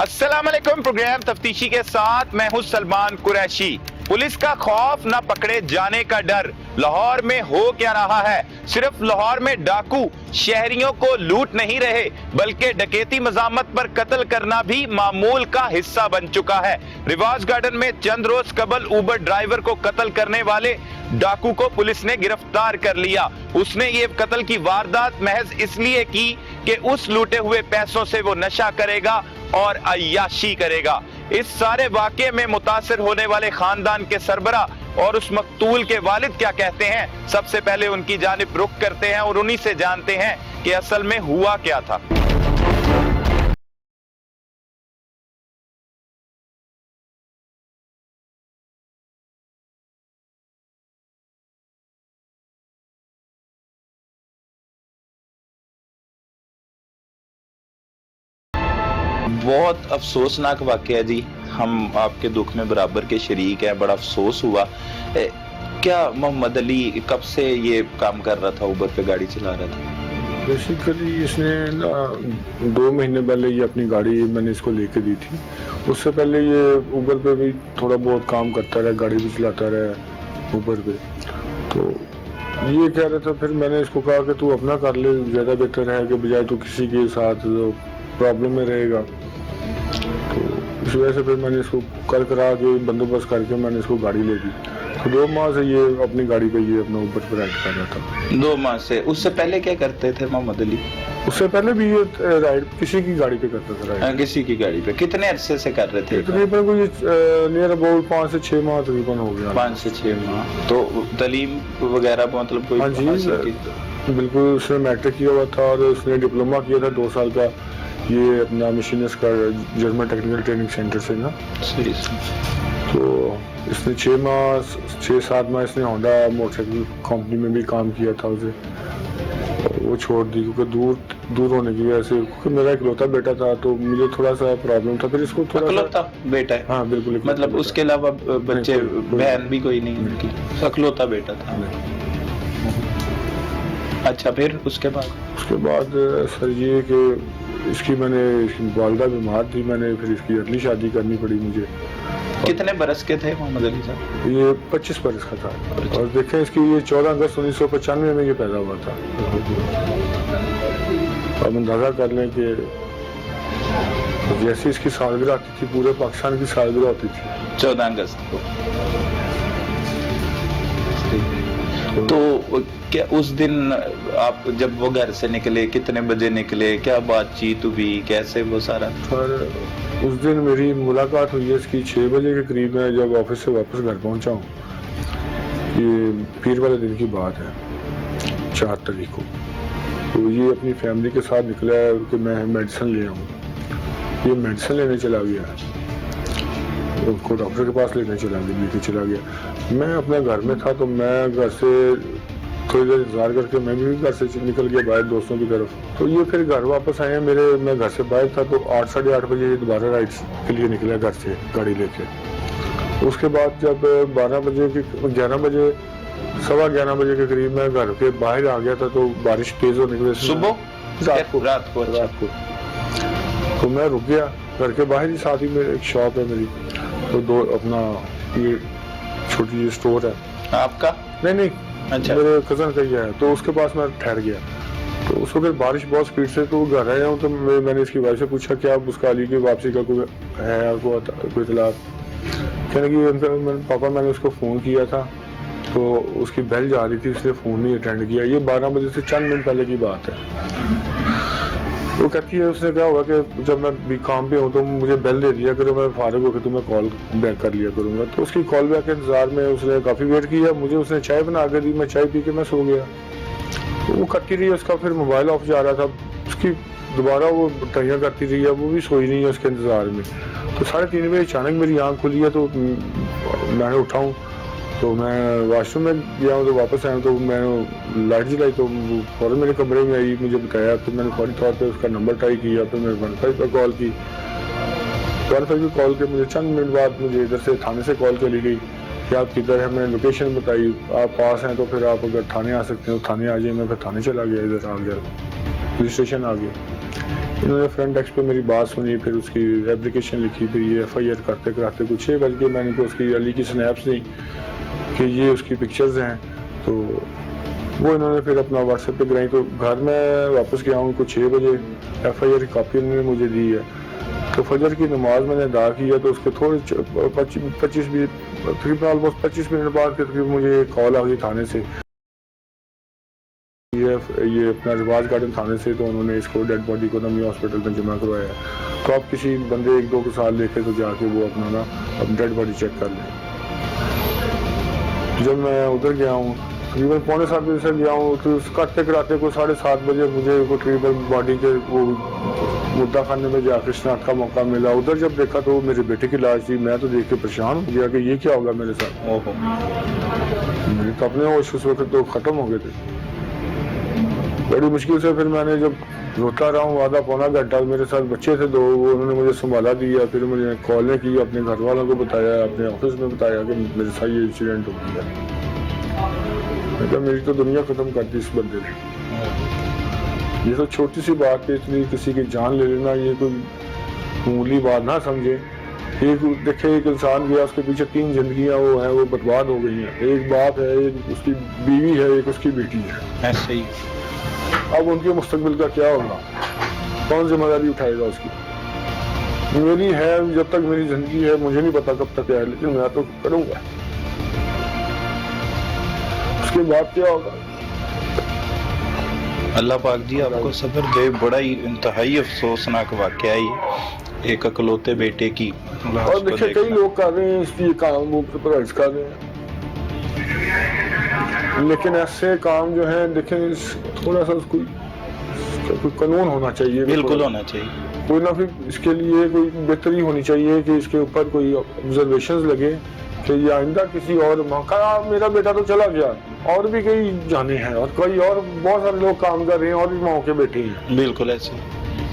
अस्सलाम वालेकुम। प्रोग्राम तफ्तीशी के साथ मैं हूं सलमान कुरैशी। पुलिस का खौफ, न पकड़े जाने का डर। लाहौर में हो क्या रहा है? सिर्फ लाहौर में डाकू शहरियों को लूट नहीं रहे, बल्कि डकैती मजामत पर कत्ल करना भी मामूल का हिस्सा बन चुका है। रिवाज गार्डन में चंद रोज कबल उबर ड्राइवर को कत्ल करने वाले डाकू को पुलिस ने गिरफ्तार कर लिया। उसने ये कत्ल की वारदात महज इसलिए की कि उस लूटे हुए पैसों से वो नशा करेगा और अय्याशी करेगा। इस सारे वाकये में मुतासिर होने वाले खानदान के सरबरा और उस मकतूल के वालिद क्या कहते हैं, सबसे पहले उनकी जानिब रुख करते हैं और उन्हीं से जानते हैं कि असल में हुआ क्या था। बहुत अफसोसनाक वाकया जी, हम आपके दुख में बराबर के शरीक हैं। बड़ा अफसोस हुआ। क्या मोहम्मद अली कब से ये काम कर रहा था, उबर पे गाड़ी चला रहा था? बेसिकली इसने 2 महीने पहले ये अपनी गाड़ी मैंने इसको लेके दी थी। उससे पहले ये उबर पे भी थोड़ा बहुत काम करता रहा, गाड़ी भी चलाता रहा उबर पे। तो ये कह रहा था, फिर मैंने इसको कहा कि तू अपना कर ले, ज़्यादा बेहतर है कि बजाय तू किसी के साथ प्रॉब्लम में रहेगा। तो इस वजह से फिर मैंने इसको करा के बंदोबस्त करके मैंने इसको गाड़ी ले दी। तो 2 माह से ये अपनी गाड़ी पे ये अपना ऊपर पे राइड कर रहा था। 2 माह से? उससे पहले क्या करते थे मोहम्मद अली? उससे पहले भी ये राइड किसी की गाड़ी पे करता था राइड। किसी की गाड़ी पे? कितने अरसे से कर रहे थे? तकरीबन कोई नियर अबाउट 5 से 6 माह तकरीबन हो गया। 5 से 6 माह। तो तालीम वगैरह मतलब कोई? हाँ जी, बिल्कुल। उसने मैट्रिक किया हुआ था और उसने डिप्लोमा किया था 2 साल का, ये अपना मशीनिस्ट का जर्मन टेक्निकल ट्रेनिंग सेंटर से ना। तो इसने 6-7 माह इसने होंडा मोटरसाइकिल कंपनी में भी काम किया था। उसे वो छोड़ दी क्योंकि दूर होने की वजह से, क्योंकि मेरा इकलौता बेटा था तो मुझे थोड़ा सा प्रॉब्लम था। फिर इसको थोड़ा इकलौता बेटा है? हाँ बिल्कुल। मतलब उसके अलावा बच्चे बहन भी कोई नहीं उनकी? इकलौता बेटा था। अच्छा, फिर उसके बाद सर ये कि इसकी वालदा बीमार थी, मैंने फिर इसकी अगली शादी करनी पड़ी मुझे। कितने बरस के थे मोहम्मद अली साहब? ये 25 बरस का था। और देखें इसकी ये 14 अगस्त 1995 में ये पैदा हुआ था। अब अंदाजा कर लें कि जैसे इसकी सालगिरह आती थी, पूरे पाकिस्तान की सालगिरह होती थी 14 अगस्त को। तो क्या उस दिन आप जब वो घर से निकले, कितने बजे निकले, क्या बातचीत हुई, कैसे वो सारा? पर उस दिन मेरी मुलाकात हुई है इसकी 6 बजे के करीब में, जब ऑफिस से वापस घर पहुंचा हूँ। ये पीर वाले दिन की बात है, 4 तारीख को। तो ये अपनी फैमिली के साथ निकला है कि मैं मेडिसिन ले आऊँ। ये मेडिसिन लेने चला गया, उसको डॉक्टर के पास लेके चला गया। मैं अपने घर में था, तो मैं घर से थोड़ी देर इंतजार करके मैं भी घर से निकल गया बाहर दोस्तों की तरफ। तो ये फिर घर वापस आए। मैं घर से बाहर था, तो 8-8:30 बजे ये दोबारा राइड के लिए निकला घर से गाड़ी लेके। उसके बाद जब 11 बजे सवा 11 बजे के करीब मैं घर के बाहर आ गया था, तो बारिश तेज होने की वजह से सुबह रात को तो मैं रुक गया घर के बाहर ही। साथ ही में एक शॉप है मेरी, तो अपना ये छोटी जी स्टोर है। आपका? नहीं, अच्छा, मेरे कजन का ही है। तो उसके पास मैं ठहर गया। तो उस वक्त बारिश बहुत स्पीड से, तो घर आया हूँ। तो मैंने इसकी वाइफ से पूछा क्या उसका अली की वापसी का कोई है, कोई इतला? कहने की पापा मैंने उसको फ़ोन किया था, तो उसकी बेल जा रही थी, इसलिए फ़ोन नहीं अटेंड किया। ये 12 बजे से चंद मिनट पहले की बात है। वो कहती है उसने क्या हुआ कि जब मैं भी काम पे हूँ तो मुझे बेल दे दिया करो, मैं फारिग होकर तुम्हें कॉल बैक कर लिया करूँगा। तो उसकी कॉल बैक के इंतजार में उसने काफ़ी वेट किया। मुझे उसने चाय बना के दी, मैं चाय पी के मैं सो गया। तो वो करती रही, उसका फिर मोबाइल ऑफ जा रहा था, उसकी दोबारा वो ट्राइयाँ करती रही है, वो भी सोई नहीं है उसके इंतज़ार में। तो 3:30 बजे अचानक मेरी आँख खुली है, तो मैंने उठाऊँ, तो मैं वॉशरूम में गया हूँ। तो वापस आया तो मैं लाइट जलाई, तो फ़ौरन मेरे कमरे में आई, मुझे बताया। फिर मैंने फौरी तौर पे उसका नंबर ट्राई किया, फिर मैंने 15 पर कॉल की। 15 की कॉल के मुझे चंद मिनट बाद मुझे इधर से थाने से कॉल चली गई कि आप किधर हैं, मैंने लोकेशन बताई, आप पास हैं तो फिर आप अगर थाने आ सकते हैं तो थाने आ जाइए। मैं फिर थाने चला गया, इधर आ गया, पुलिस स्टेशन आ गया। इन्होंने फ्रंट डेस्क पे मेरी बात सुनी, फिर उसकी एप्लीकेशन लिखी, फिर ये FIR करते कराते कुछ 6 बज के मैंने को उसकी अली की स्नैप्स दी कि ये उसकी पिक्चर्स हैं। तो वो इन्होंने फिर अपना व्हाट्सएप पे गिराई। तो घर में वापस गया हूँ कुछ 6 बजे, FIR की कॉपी उन्होंने मुझे दी है। तो फजर की नमाज मैंने अदा किया, तो उसके थोड़े 25 तकरीबन ऑलमोस्ट 25 मिनट बाद तकरीबन मुझे कॉल आ गई थाने से, ये अपना रिवाज गार्डन थाने से। तो उन्होंने इसको डेड बॉडी को नमी हॉस्पिटल में जमा करवाया। तो आप किसी बंदे 1-2 को साल लेके तो जाके वो अपना ना अब डेड बॉडी चेक कर लें। जब मैं उधर गया हूँ तकरीबन 6:45 बजे से गया हूँ, तो करते कराते को 7:30 बजे मुझे को तकरीबन बॉडी के वो मुद्दा खाने में जाकर शनाख्त का मौका मिला। उधर जब देखा तो मेरे बेटे की लाश थी। मैं तो देख के परेशान हो गया कि ये क्या होगा मेरे साथ। मेरे तो अपने होश उस वक्त तो खत्म हो गए थे। बड़ी मुश्किल से फिर मैंने जब रोता रहा हूँ आधा पौना घंटा, मेरे साथ बच्चे थे 2, वो उन्होंने मुझे संभाला दिया। फिर मुझे कॉलें की, अपने घर वालों को बताया, अपने ऑफिस में बताया कि मेरे साथ ये इंसिडेंट हो गया। मैं कहा मेरी तो दुनिया खत्म कर दी इस बंदे ने। ये तो छोटी सी बात है, इतनी किसी की जान ले लेना ये कोई मामूली बात ना समझे। एक देखे एक इंसान गया, उसके पीछे 3 जिंदगियां वो हैं, वो बर्बाद हो गई हैं। एक बाप है, एक उसकी बीवी है, एक उसकी बेटी है। ऐसे ही अब उनके मुस्तकबिल का क्या होगा, कौन जिम्मेदारी उठाएगा उसकी? मेरी है, जब तक मेरी जिंदगी है मुझे नहीं पता कब तक है, लेकिन मैं तो करूंगा। उसके बाद क्या होगा? अल्लाह पाक जी आपको सब्र दे। बड़ा ही इंतहाई अफसोसनाक वाकया है एक अकलौते बेटे की। और देखिए कई लोग कर रहे हैं इसलिए काम, वो प्रभावित कर रहे हैं, लेकिन ऐसे काम जो है देखें थोड़ा सा कोई कानून होना चाहिए। बिल्कुल होना चाहिए। कोई ना फिर इसके लिए कोई बेहतरी होनी चाहिए कि इसके ऊपर कोई ऑब्जर्वेशंस लगे कि ये आइंदा किसी और मौका। मेरा बेटा तो चला गया, और भी कई जाने हैं और कई और बहुत सारे लोग काम कर रहे हैं और भी माओ के बेटे हैं। बिल्कुल ऐसे,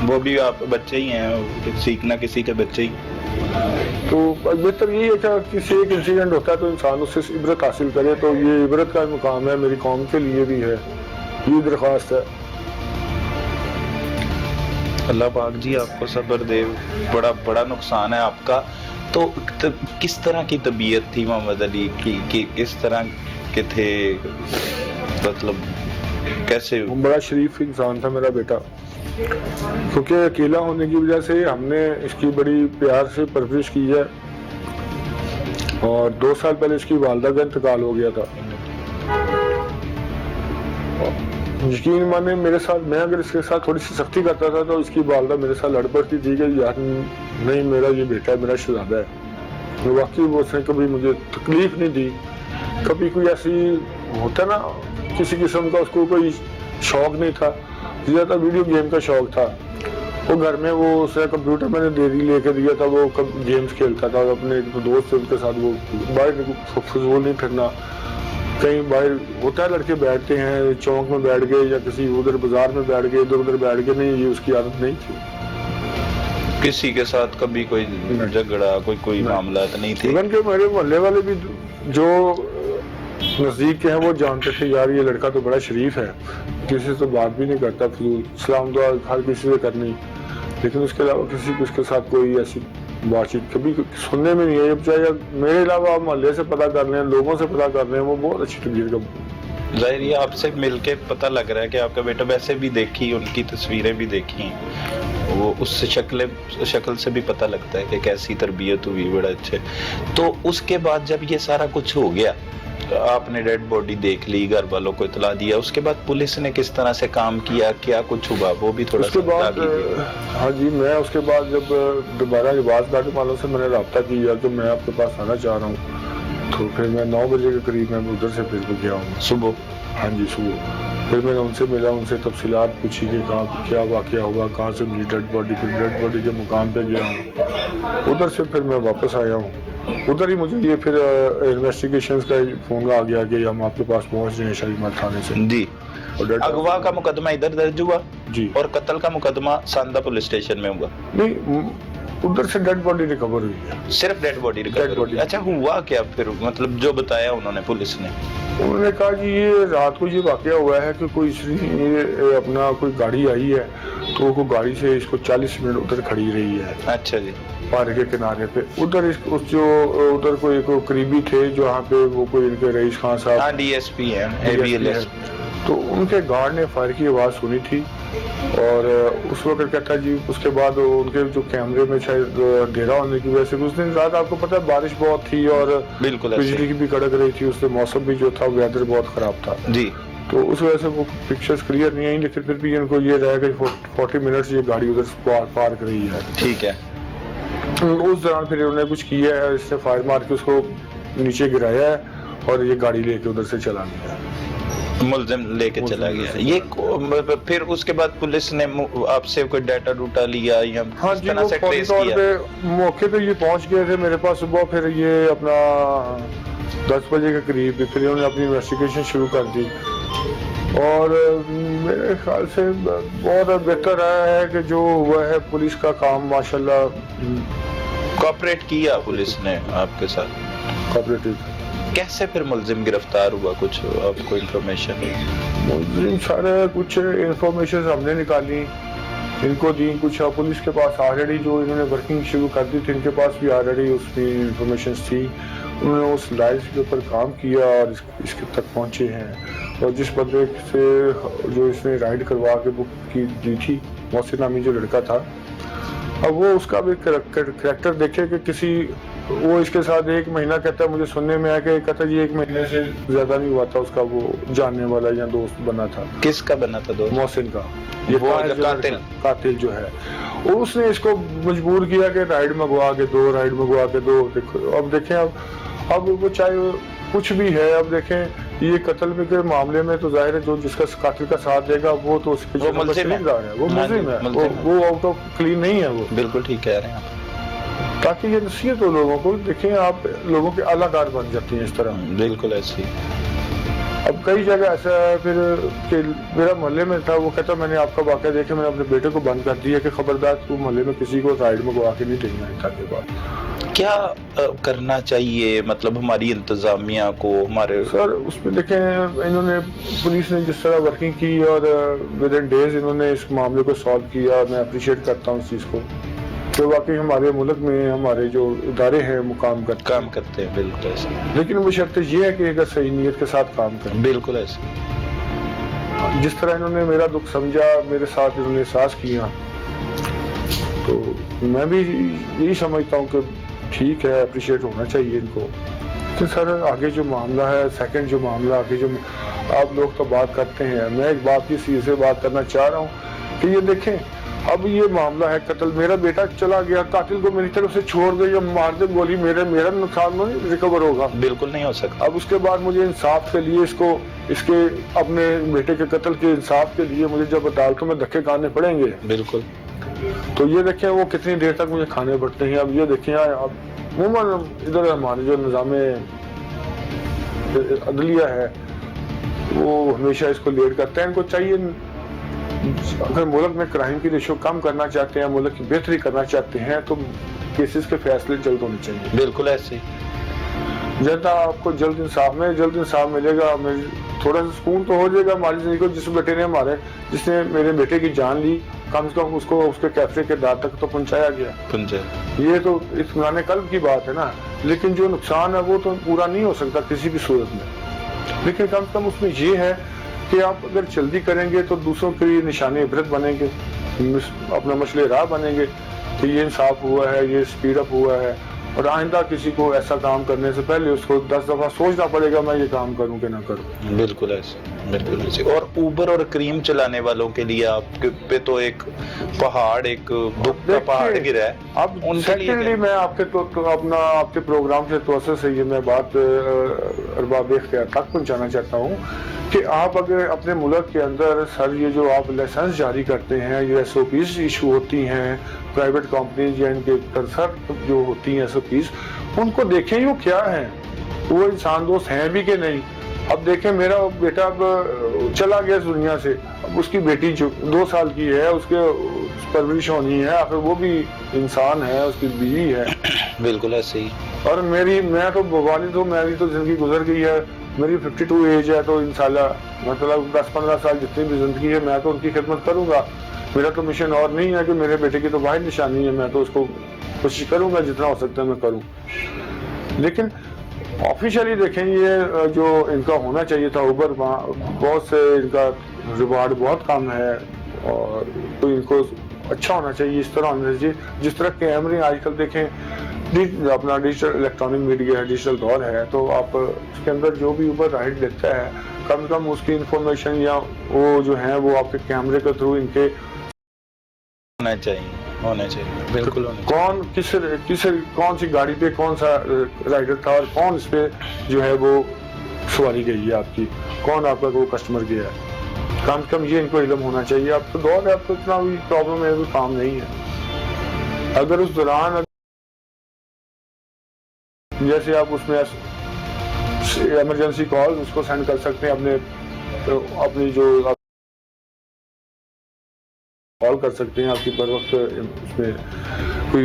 वो भी आप बच्चे ही हैं, सीखना किसी के बच्चे ही। तो बेहतर यही है कि किसी एक इंसिडेंट होता है तो इंसान उससे इबरत हासिल करे। तो ये इबरत का मुकाम है, मेरी कौम के लिए भी है, ये दरख्वास्त है। अल्लाह पाक जी आपको सब्र दे। बड़ा नुकसान है आपका। तो किस तरह की तबीयत थी मोहम्मद अली की, कि किस तरह के थे, मतलब कैसे? बड़ा शरीफ इंसान था मेरा बेटा, क्योंकि अकेला होने की वजह से हमने इसकी बड़ी प्यार से परवरिश की है। और 2 साल पहले इसकी वालदा का इंतकाल हो गया था। यकीन माने मेरे साथ, मैं अगर इसके साथ थोड़ी सी सख्ती करता था तो इसकी वालदा मेरे साथ लड़ पड़ती थी कि यार नहीं, मेरा ये बेटा है, मेरा शहजादा है। तो वाकई वो उसने कभी मुझे तकलीफ नहीं दी। कभी कोई ऐसी होता ना किसी किस्म का उसको कोई शौक नहीं था, ज़्यादा वीडियो गेम का शौक था। वो घर में वो उसे कंप्यूटर मैंने लेके दिया था, वो गेम्स खेलता था अपने एक दोस्त थे उनके साथ। वो बाहर फजूल नहीं फिरना, कहीं बाहर होता है लड़के बैठते हैं चौक में बैठ गए या किसी उधर बाजार में बैठ गए, इधर उधर बैठ गए, नहीं, ये उसकी आदत नहीं थी। किसी के साथ कभी कोई झगड़ा, कोई मामला नहीं थे। इवन के मेरे मोहल्ले वाले भी जो नजदीक के हैं वो जानते थे यार ये लड़का तो बड़ा शरीफ है, किसी से बात भी नहीं करता, फजूल सलाम दुआ हर किसी से करनी, लेकिन उसके अलावा किसी को उसके साथ कोई ऐसी बातचीत कभी सुनने में नहीं है। चाहे मेरे अलावा आप मोहल्ले से पता कर लें, लोगों से पता कर लें, वो बहुत अच्छी तबीयत का। जाहिर ये आपसे मिलके पता लग रहा है कि आपका बेटा, वैसे भी देखी, उनकी तस्वीरें भी देखी हैं, वो उस शक्ल से भी पता लगता है कि कैसी तरबियत हुई, बड़ा अच्छे। तो उसके बाद जब ये सारा कुछ हो गया, आपने डेड बॉडी देख ली, घर वालों को इतला दिया, उसके बाद पुलिस ने किस तरह से काम किया, क्या कुछ हुआ, वो भी थोड़ा उसके बाद? हाँ जी, मैं उसके बाद जब दोबारा रिवाज गार्डन वालों से मैंने रब्ता किया कि मैं आपके पास आना चाह रहा हूँ, तो फिर मैं 9 बजे के करीब मैं उधर से फिर गया हूँ सुबह। हाँ जी सुबह। फिर मैंने उनसे मिला, उनसे तफसीलात पूछी कि कहाँ क्या वाकया हुआ, कहाँ से मिली डेड बॉडी। फिर डेड बॉडी के मुकाम पे गया हूँ, उधर से फिर मैं वापस आया हूँ। उधर ही मुझे ये फिर इन्वेस्टिगेशंस का फोन आ गया कि हम आपके पास पहुँच रहे हैं शालीमार थाने से जी। अगवा का मुकदमा इधर दर्ज हुआ जी, और कत्ल का मुकदमा सांदा पुलिस स्टेशन में हुआ। नहीं उधर से डेड बॉडी रिकवर हुई है। सिर्फ डेड बॉडी रिकवर body। अच्छा हुआ क्या फिर, मतलब जो बताया उन्होंने पुलिस ने? उन्होंने कहा जी ये रात को ये वाकया हुआ है कि कोई ये अपना कोई गाड़ी आई है, तो वो गाड़ी से इसको 40 मिनट उधर खड़ी रही है। अच्छा जी। पार के किनारे पे उधर उस जो उधर कोई करीबी थे जो यहाँ पे वो कोई इनके रईस खान साहब, हाँ डीएसपी है, एबीएलएस, तो उनके गार्ड ने फायर की आवाज़ सुनी थी और उस वक्त कहता जी उसके बाद उनके जो कैमरे में शायद अंधेरा होने की वजह से उस दिन रात आपको पता है बारिश बहुत थी और बिल्कुल बिजली की भी कड़क रही थी, उससे मौसम भी जो था वेदर बहुत खराब था जी। तो उस वजह से वो पिक्चर्स क्लियर नहीं आई, लेकिन फिर भी इनको ये रहा कि 40 मिनट ये गाड़ी उधर पार कर रही है। ठीक है। उस दौरान फिर उन्होंने कुछ किया है, इससे फायर मार के उसको नीचे गिराया है और ये गाड़ी लेके उधर से चला गया, मुलजिम लेके चला गया। ये फिर उसके बाद पुलिस ने आपसे कोई डाटा डूटा लिया या हाँ किस जी, तरह वो से फौरी ट्रेस तौर किया? पे मौके पे ये पहुंच गए थे मेरे पास सुबह, फिर ये अपना 10 बजे के करीब फिर उन्होंने अपनी इन्वेस्टिगेशन शुरू कर दी और मेरे ख्याल से बहुत बेहतर रहा है कि जो हुआ है पुलिस का काम माशाल्लाह कोऑपरेट किया पुलिस ने आपके साथ? कोऑपरेटिव। कैसे फिर मुलजिम गिरफ्तार हुआ, कुछ आपको इंफॉर्मेशन? मुस्लिम सारे कुछ इंफॉर्मेशन हमने निकाली, इनको दी, कुछ पुलिस के पास ऑलरेडी जो इन्होंने वर्किंग शुरू कर दी थी इनके पास भी ऑलरेडी उसकी इंफॉर्मेशन थी, उन्होंने उस लाइफ के ऊपर काम किया और इसके तक पहुंचे हैं। और जिस बंदे से जो इसने राइड करवा के बुक की दी थी, मोहसिन नामी जो लड़का था, अब वो उसका भी करैक्टर देखे कि किसी वो इसके साथ 1 महीना कहता है, मुझे सुनने में आया कि कहता जी 1 महीने से ज्यादा नहीं हुआ था उसका वो जानने वाला या दोस्त बना था। किसका बना था दोस्त? मोहसिन का, ये वो कातिल जो है, और उसने इसको मजबूर किया कि राइड मंगवा के दो, राइड मंगवा के दो। देखो अब देखें, अब वो चाहे कुछ भी है, अब देखें ये कत्ल के मामले में तो जाहिर है जो जिसका कातिल का साथ देगा वो तो उसके वो मुलजिम है, वो मुलजिम है, वो आउट ऑफ क्लीन नहीं है वो। बिल्कुल ठीक कह रहे हैं आप। ताकि ये नसीहत हो लोगों को, देखें आप लोगों के अलाकार बन जाती हैं इस तरह। बिल्कुल ऐसी। अब कई जगह ऐसा है फिर कि मेरा मोहल्ले में था, वो कहता मैंने आपका वाक़या देखे, मैंने अपने बेटे को बंद कर दिया कि खबरदार तू मोहल्ले में किसी को राइड में गवा के नहीं देना है। के बाद क्या करना चाहिए, मतलब हमारी इंतजामिया को, हमारे सर उसमें देखें इन्होंने पुलिस ने जिस तरह वर्किंग की और विद इन डेज इन्होंने इस मामले को सॉल्व किया, मैं अप्रिशिएट करता हूँ इस चीज़ को, तो वाकई हमारे मुल्क में हमारे जो इदारे हैं वो काम करते हैं। बिल्कुल ऐसे। लेकिन वो शर्त ये है कि अगर सही नीयत के साथ काम करें। बिल्कुल ऐसे। जिस तरह इन्होंने मेरा दुख समझा, मेरे साथ इन्होंने एहसास किया, तो मैं भी यही समझता हूँ कि ठीक है, अप्रिशिएट होना चाहिए इनको। तो सर आगे जो मामला है, सेकंड जो मामला आगे जो आप लोग तो बात करते हैं, मैं एक बात की सीधे से बात करना चाह रहा हूँ कि ये देखें अब ये मामला है कत्ल, मेरा बेटा चला गया, कातिल को मेरी तरफ से छोड़ दे या मार दे गोली, मेरा नुकसान नहीं रिकवर होगा, बिल्कुल नहीं हो सकता। अब उसके बाद मुझे इंसाफ के लिए इसके अपने बेटे के कत्ल के इंसाफ के लिए मुझे जब अदालतों में धक्के खाने पड़ेंगे, बिल्कुल, तो ये देखें वो कितनी देर तक मुझे खाने पड़ते हैं। अब ये देखें अब अमूमन इधर हमारे जो निज़ाम अदलिया है वो हमेशा इसको लेट करते हैं। इनको चाहिए अगर मुल्क में क्राइम की रेशो कम करना चाहते हैं, मुल्क की बेहतरी करना चाहते हैं, तो केसेस के फैसले जल्द होने चाहिए। बिल्कुल ऐसे। जनता आपको जल्द इंसाफ मिलेगा, थोड़ा सा सुकून तो हो जाएगा हमारी जिंदगी को। जिस बेटे ने जिसने मेरे बेटे की जान ली, कम से कम उसको उसके कैफे के दाद तक तो पहुंचाया गया। ये तो इत्मीनान कल्ब की बात है ना, लेकिन जो नुकसान है वो तो पूरा नहीं हो सकता किसी भी सूरत में। लेकिन कम से कम उसमें ये है कि आप अगर जल्दी करेंगे तो दूसरों के लिए निशाने इबरत बनेंगे, अपना मसले राह बनेंगे कि ये इंसाफ हुआ है, ये स्पीड अप हुआ है, और आइंदा किसी को ऐसा काम करने से पहले उसको 10 दफा सोचना पड़ेगा मैं ये काम करूं कि ना करूं। बिल्कुल ऐसे। और उबर और क्रीम चलाने वालों के लिए आपके पे तो एक पहाड़, एक दुख का पहाड़ गिरा है। अब सेकेंडली मैं आपके प्रोग्राम से तवज्जो से ये मैं बात अरबाब इख्तियार तक पहुंचाना चाहता हूँ कि आप अगर अपने मुल्क के अंदर सर ये जो आप लाइसेंस जारी करते हैं, ये SOPs इशू होती हैं प्राइवेट कंपनीज या इनके सर जो होती हैं SOPs, उनको देखें वो क्या है, वो इंसान दोस्त हैं भी कि नहीं। अब देखें मेरा बेटा अब चला गया इस दुनिया से, अब उसकी बेटी जो 2 साल की है, उसके परवरिश होनी है, आखिर वो भी इंसान है, उसकी बीवी है। बिल्कुल ऐसे ही। और मैं तो वालिद हूँ, मेरी तो जिंदगी गुजर गई है, मेरी 52 एज है, तो इंशाल्लाह मतलब 10-15 साल जितनी भी जिंदगी है मैं तो उनकी खिदमत करूंगा। मेरा तो मिशन और नहीं है कि मेरे बेटे की तो वाहिद निशानी है, मैं तो उसको कोशिश करूंगा जितना हो सकता है मैं करूं। लेकिन ऑफिशियली देखें, ये जो इनका होना चाहिए था ऊबर, बहुत से इनका रिवार्ड बहुत कम है और तो इनको अच्छा होना चाहिए, इस तरह होना चाहिए जिस तरह कैमरे आजकल देखें, अपना डिजिटल इलेक्ट्रॉनिक मीडिया है, डिजिटल दौर है, तो आप उसके अंदर जो भी ऊबर राइड लेता है कम से कम उसकी इंफॉर्मेशन या वो जो है वो आपके कैमरे के थ्रू इनके होना चाहिए बिल्कुल होना कौन कौन सी गाड़ी पे कौन सा राइडर था और कौन इस पे जो है वो सवारी गई है आपकी, कौन आपका वो कस्टमर गया है, कम से कम ये इनको इल्म होना चाहिए। अब तो दौर है, अब तो इतना भी प्रॉब्लम है, कोई काम नहीं है। अगर उस दौरान जैसे आप उसमें इमरजेंसी कॉल उसको सेंड कर सकते हैं, अपनी जो कॉल कर सकते हैं आपकी बर वक्त उसमें कोई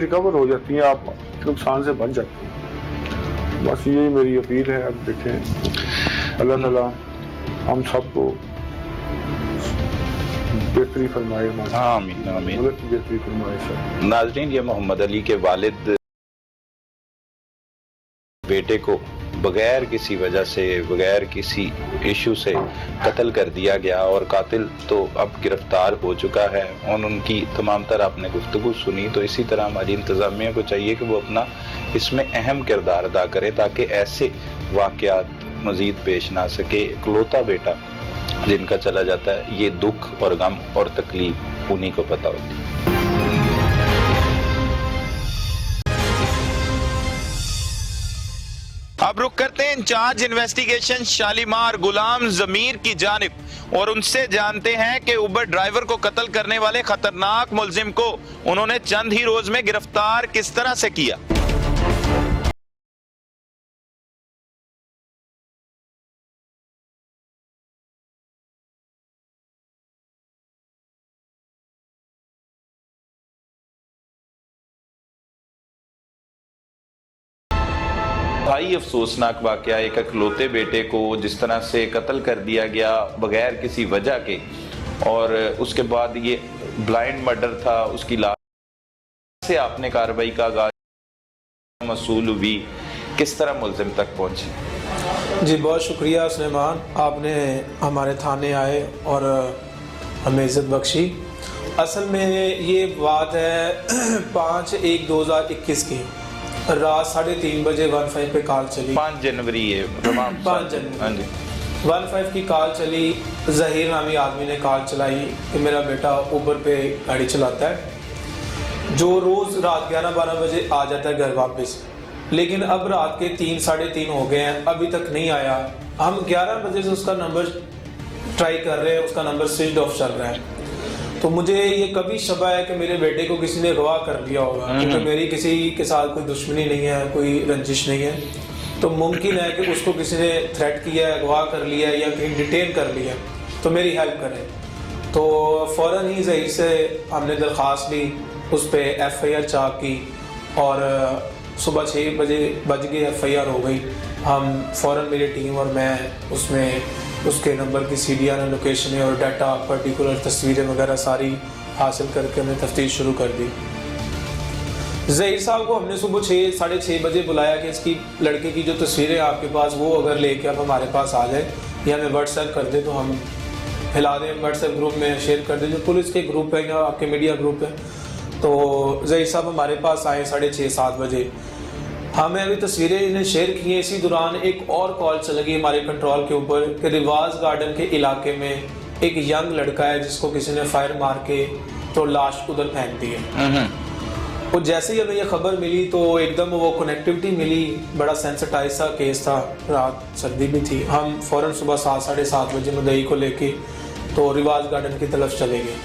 रिकवर हो जाती है, आप नुकसान से बच जाते हैं। बस यही मेरी अपील है। अब देखें अल्लाह ताला हम सबको बेहतरी फरमाए, आमीन आमीन बेहतरी फरमाए सर। नाज़रीन, ये मोहम्मद अली के वालिद बेटे को बगैर किसी वजह से, बगैर किसी इशू से कत्ल कर दिया गया और कातिल तो अब गिरफ्तार हो चुका है और उनकी तमाम तरह आपने गुफ्तगू सुनी। तो इसी तरह हमारी इंतज़ामिया को चाहिए कि वो अपना इसमें अहम किरदार अदा करे ताकि ऐसे वाक़यात मज़ीद पेश ना सके। इकलौता बेटा जिनका चला जाता है, ये दुख और गम और तकलीफ उन्हीं को पता होती है। अब रुक करते हैं इंचार्ज इन्वेस्टिगेशन शालीमार गुलाम जमीर की जानिब और उनसे जानते हैं कि उबर ड्राइवर को कत्ल करने वाले खतरनाक मुलजिम को उन्होंने चंद ही रोज में गिरफ्तार किस तरह से किया। भाई अफसोसनाक वाकया, एक अकलौते बेटे को जिस तरह से कत्ल कर दिया गया बगैर किसी वजह के, और उसके बाद ये ब्लाइंड मर्डर था। उसकी लाश से आपने कार्रवाई का आगाज मसूल हुई, किस तरह मुलजिम तक पहुंचे? जी बहुत शुक्रिया सुलेमान, आपने हमारे थाने आए और हमें इज़्ज़त बख्शी। असल में ये बात है 5/1/2021 की रात 3:30 बजे 15 पे कॉल चली। 5 जनवरी है, 5 जनवरी। हाँ जी। 15 की कॉल चली, जहीर नामी आदमी ने कॉल चलाई कि मेरा बेटा ऊबर पे गाड़ी चलाता है, जो रोज़ रात 11-12 बजे आ जाता है घर वापस, लेकिन अब रात के 3-3:30 हो गए हैं, अभी तक नहीं आया। हम 11 बजे से उसका नंबर ट्राई कर रहे हैं, उसका नंबर स्विच ऑफ चल रहा है। तो मुझे ये कभी शबा है कि मेरे बेटे को किसी ने अगवा कर लिया होगा, क्योंकि मेरी किसी के साथ कोई दुश्मनी नहीं है, कोई रंजिश नहीं है। तो मुमकिन है कि उसको किसी ने थ्रेट किया है, अगवा कर लिया है या कहीं डिटेन कर लिया, तो मेरी हेल्प करें। तो फ़ौरन ही ज़हीर से हमने दरख्वास्त ली, उस पर FIR चाक की और सुबह 6 बजे बज गए, FIR हो गई। हम फ़ौरन मेरी टीम और मैं उसमें उसके नंबर की CDR लोकेशन और डाटा, पर्टिकुलर तस्वीरें वगैरह सारी हासिल करके हमने तफ्तीश शुरू कर दी। ज़हीर साहब को हमने सुबह 6-6:30 बजे बुलाया कि इसकी लड़के की जो तस्वीरें आपके पास वो अगर लेके आप हमारे पास आ जाए या हमें व्हाट्सएप कर दें तो हम हिला दें, व्हाट्सएप ग्रुप में शेयर कर दें, जो पुलिस के ग्रुप है या आपके मीडिया ग्रुप है। तो ज़हीर साहब हमारे पास आए 6:30-7 बजे, हमें अभी तस्वीरें इन्हें शेयर की हैं। इसी दौरान एक और कॉल चल गई हमारे कंट्रोल के ऊपर कि रिवाज गार्डन के इलाके में एक यंग लड़का है जिसको किसी ने फायर मार के तो लाश उधर फेंक दी है। तो जैसे ही हमें ये खबर मिली तो एकदम वो कनेक्टिविटी मिली, बड़ा सेंसिटाइज सा केस था, रात सर्दी भी थी। हम फ़ौरन सुबह 7-7:30 बजे मुद्दई को लेके तो रिवाज गार्डन की तरफ चले गए।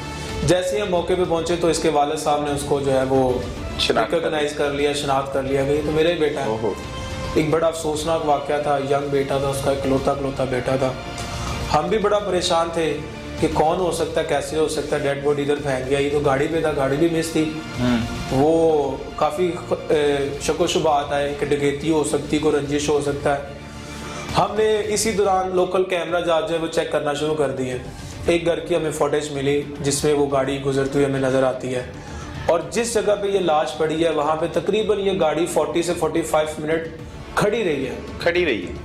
जैसे ही हम मौके पे पहुंचे तो इसके वालिद साहब ने उसको जो है वो रिकॉग्नाइज कर लिया, शनाख्त कर लिया गई तो मेरा ही बेटा है। एक बड़ा अफसोसनाक वाक़या था, यंग बेटा था उसका, इकलौता बेटा था। हम भी बड़ा परेशान थे कि कौन हो सकता है, कैसे हो सकता है, डेड बॉडी इधर फेंक गया। ये तो गाड़ी पे था, गाड़ी भी मिस थी। वो काफ़ी शक शुबात आए कि डकैती हो सकती, कोई रंजिश हो सकता है। हमने इसी दौरान लोकल कैमरा जो है वो चेक करना शुरू कर दिए। एक घर की हमें फुटेज मिली जिसमें वो गाड़ी गुजरती हुई हमें नज़र आती है, और जिस जगह पे ये लाश पड़ी है वहाँ पे तकरीबन ये गाड़ी 40 से 45 मिनट खड़ी रही है।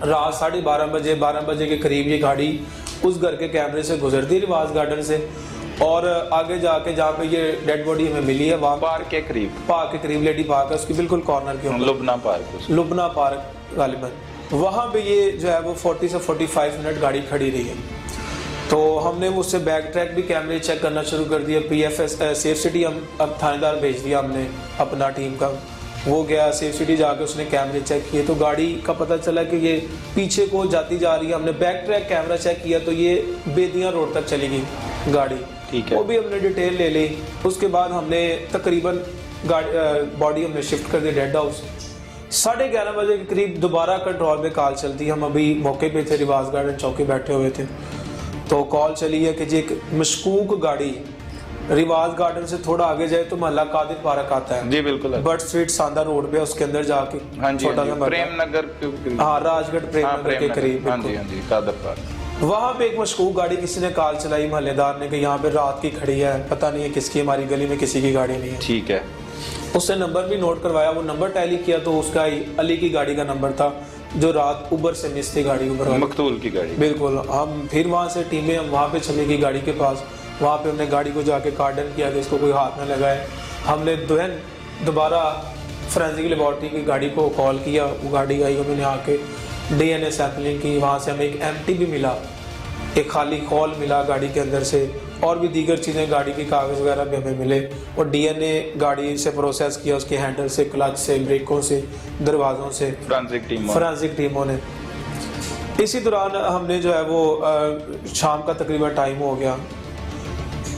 रात 12:30 बजे के करीब ये गाड़ी उस घर के कैमरे से गुजरती रिवाज गार्डन से, और आगे जाके जहाँ पे ये डेड बॉडी हमें मिली है वहाँ पार्क के करीब लेडी पार्क है, उसकी बिल्कुल कॉर्नर के ऊपर लुबना पार्क गालिबन, वहाँ पे ये जो है वो 40 से 45 मिनट गाड़ी खड़ी रही है। तो हमने उससे बैक ट्रैक भी कैमरे चेक करना शुरू कर दिया। PFS सेफ सिटी हम अब थानेदार भेज दिया हमने अपना टीम का, वो गया सेफ सिटी जाके उसने कैमरे चेक किए, तो गाड़ी का पता चला कि ये पीछे को जाती जा रही है। हमने बैक ट्रैक कैमरा चेक किया तो ये बेदियाँ रोड तक चली गई गाड़ी, ठीक है। वो भी हमने डिटेल ले ली। उसके बाद हमने तकरीबन बॉडी हमने शिफ्ट कर दी डेड हाउस। 11:30 बजे के करीब दोबारा कंट्रोल में कॉल चलती, हम अभी मौके पे थे, रिवाज गार्डन चौकी बैठे हुए थे, तो कॉल चली है कि जी एक मशकूक गाड़ी रिवाज गार्डन से थोड़ा आगे जाए तो मोहल्ला कादिर पार्क आता है जी, बिल्कुल बर्ड स्ट्रीट सांदा रोड पे, उसके अंदर जाके छोटा सा प्रेम नगर, हाँ राजगढ़ प्रेम नगर के करीब, कादिर पार्क, वहाँ पे एक मशकूक गाड़ी किसी ने कॉल चलाई मोहल्लेदार ने कि यहाँ पे रात की खड़ी है, पता नहीं है किसकी, हमारी गली में किसी की गाड़ी नहीं है। ठीक है। उसने नंबर भी नोट करवाया, वो नंबर टैली किया तो उसका अली की गाड़ी का नंबर था जो रात उबर से मिस थी गाड़ी, उबर मकतूल की गाड़ी। बिल्कुल। हम फिर वहाँ से टीमें हम वहाँ पे चले गई गाड़ी के पास, वहाँ पे हमने गाड़ी को जाके कार्डन किया कि इसको कोई हाथ न लगाए। हमने दोबारा फोरेंसिक लेबॉर्ट्री की गाड़ी को कॉल किया, वो गाड़ी आई, उन्होंने आके DNA सैंपलिंग की। वहाँ से हमें एक एम्प्टी भी मिला, एक खाली कॉल मिला गाड़ी के अंदर से, और भी दीगर चीज़ें गाड़ी के कागज़ वगैरह भी हमें मिले, और DNA गाड़ी से प्रोसेस किया, उसके हैंडल से, क्लच से, ब्रेकों से, दरवाज़ों से, फोरेंसिक टीमों ने। इसी दौरान हमने जो है वो शाम का तकरीबन टाइम हो गया,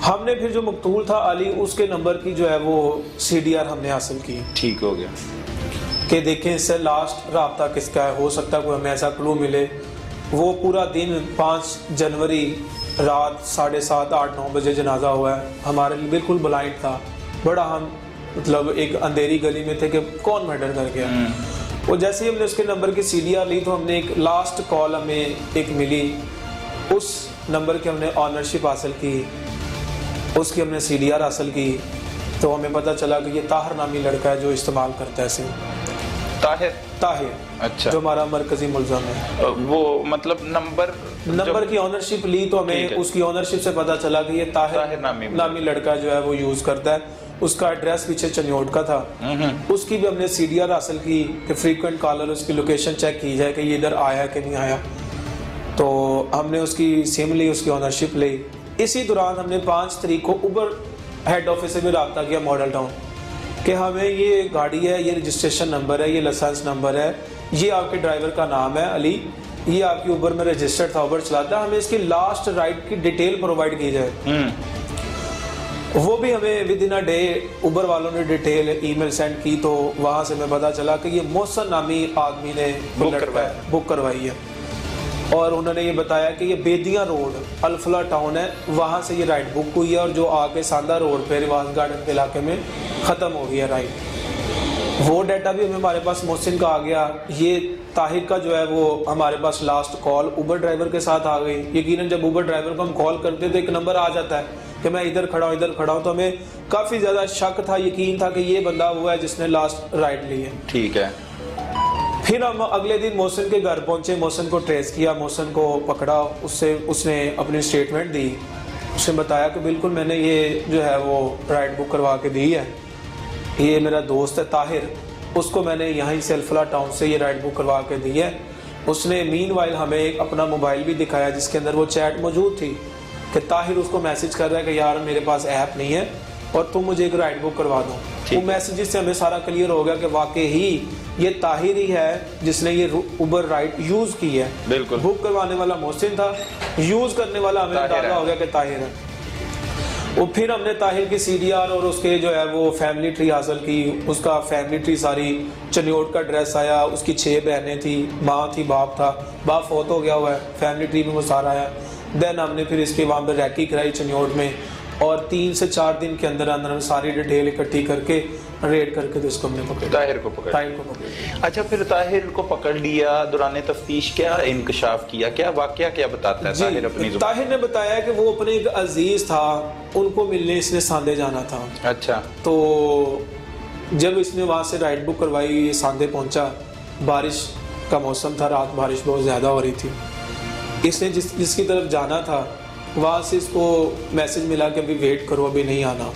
हमने फिर जो मकतूल था अली, उसके नंबर की जो है वो CDR हमने हासिल की। ठीक हो गया कि देखें इससे लास्ट राब्ता किसका है, हो सकता है कोई हमें ऐसा क्लू मिले। वो पूरा दिन 5 जनवरी रात 7:30, 8-9 बजे जनाजा हुआ है, हमारे लिए बिल्कुल ब्लाइंड था, बड़ा हम मतलब एक अंधेरी गली में थे कि कौन मर्डर कर गया। वो जैसे ही हमने उसके नंबर की CDR ली तो हमने एक लास्ट कॉल हमें एक मिली, उस नंबर की हमने ऑनरशिप हासिल की, उसकी हमने CDR हासिल की, तो हमें पता चला कि ये ताहिर नामी लड़का है जो इस्तेमाल करता है सिम। ताहिर, अच्छा, जो हमारा मरकजी मुल्ज़म है। वो मतलब नंबर की ऑनरशिप ली तो हमें उसकी ऑनरशिप से पता चला कि ये ताहिर नामी लड़का जो है वो यूज करता है। उसका एड्रेस पीछे चनियोट का था, उसकी भी हमने CDR हासिल की कि फ्रीक्वेंट कॉलर, उसकी लोकेशन चेक की जाए कि ये इधर आया कि नहीं आया। तो हमने उसकी सिम ली, उसकी ऑनरशिप ली। इसी दौरान हमने 5 तारीख को उबर हेड ऑफिस से भी रब्ता किया मॉडल टाउन कि हमें ये गाड़ी है, ये रजिस्ट्रेशन नंबर है, ये लाइसेंस नंबर है, ये आपके ड्राइवर का नाम है अली, ये आपकी उबर में रजिस्टर्ड था, उबर चलाता है, हमें इसकी लास्ट राइड की डिटेल प्रोवाइड की जाए। वो भी हमें विद इन अ डे उबर वालों ने डिटेल ईमेल सेंड की, तो वहाँ से हमें पता चला कि ये मोहसन नामी आदमी ने बुक करवाई है, और उन्होंने ये बताया कि ये बेदियाँ रोड अल्फला टाउन है, वहाँ से ये राइड बुक हुई है, और जो आके सांदा रोड पे रिवाज गार्डन के इलाके में ख़त्म हो गई है राइड। वो डाटा भी हमारे पास मोहसिन का आ गया। ये ताहिर का जो है वो हमारे पास लास्ट कॉल उबर ड्राइवर के साथ आ गई। यकीनन जब उबर ड्राइवर को हम कॉल करते तो एक नंबर आ जाता है कि मैं इधर खड़ा हूँ, तो हमें काफ़ी ज़्यादा शक था, यकीन था कि ये बंदा हुआ है जिसने लास्ट राइड ली है। ठीक है। फिर हम अगले दिन मोहसिन के घर पहुंचे, मोहसिन को ट्रेस किया, मोहसिन को पकड़ा, उसने अपनी स्टेटमेंट दी। उसने बताया कि बिल्कुल मैंने ये जो है वो राइड बुक करवा के दी है, ये मेरा दोस्त है ताहिर, उसको मैंने यहीं से अल्फला टाउन से ये राइड बुक करवा के दी है। उसने मीनवाइल हमें एक अपना मोबाइल भी दिखाया जिसके अंदर वो चैट मौजूद थी कि ताहिर उसको मैसेज कर रहा है कि यार मेरे पास ऐप नहीं है और तुम मुझे एक राइड बुक करवा दो। वो मैसेज से हमें सारा क्लियर हो गया कि वाकई ही ये ताहिर ही है जिसने ये उबर राइड यूज की है। बिल्कुल। बुक करवाने वाला मोहसिन था, यूज करने वाला हमें अंदाजा हो गया कि ताहिर है। वो फिर हमने ताहिर की सीडीआर और उसके जो है वो फैमिली ट्री हासिल की। उसका फैमिली ट्री सारी चनियोट का ड्रेस आया, उसकी 6 बहनें थी, माँ थी, बाप था, बाप फौत हो गया हुआ है, फैमिली ट्री में वो सारा आया। देन हमने फिर इसके वहाँ पर रैकी कराई चनियोट में, और 3 से 4 दिन के अंदर अंदर हम सारी डिटेल इकट्ठी करके रेड करके तो इसको हमने पकड़ा, ताहिर को पकड़। अच्छा, फिर ताहिर को पकड़ लिया, दौरान तफ्तीश क्या इंकशाफ किया, क्या वाकया क्या बताता है ताहिर अपनी जुबान? ताहिर ने बताया कि वो अपने एक अजीज था, उनको मिलने इसने सांदे जाना था। अच्छा। तो जब इसने वहाँ से राइड बुक करवाई, सांदे पहुंचा, बारिश का मौसम था, रात बारिश बहुत ज़्यादा हो रही थी। इसने जिसकी तरफ जाना था वहाँ से इसको मैसेज मिला कि अभी वेट करो, अभी नहीं आना।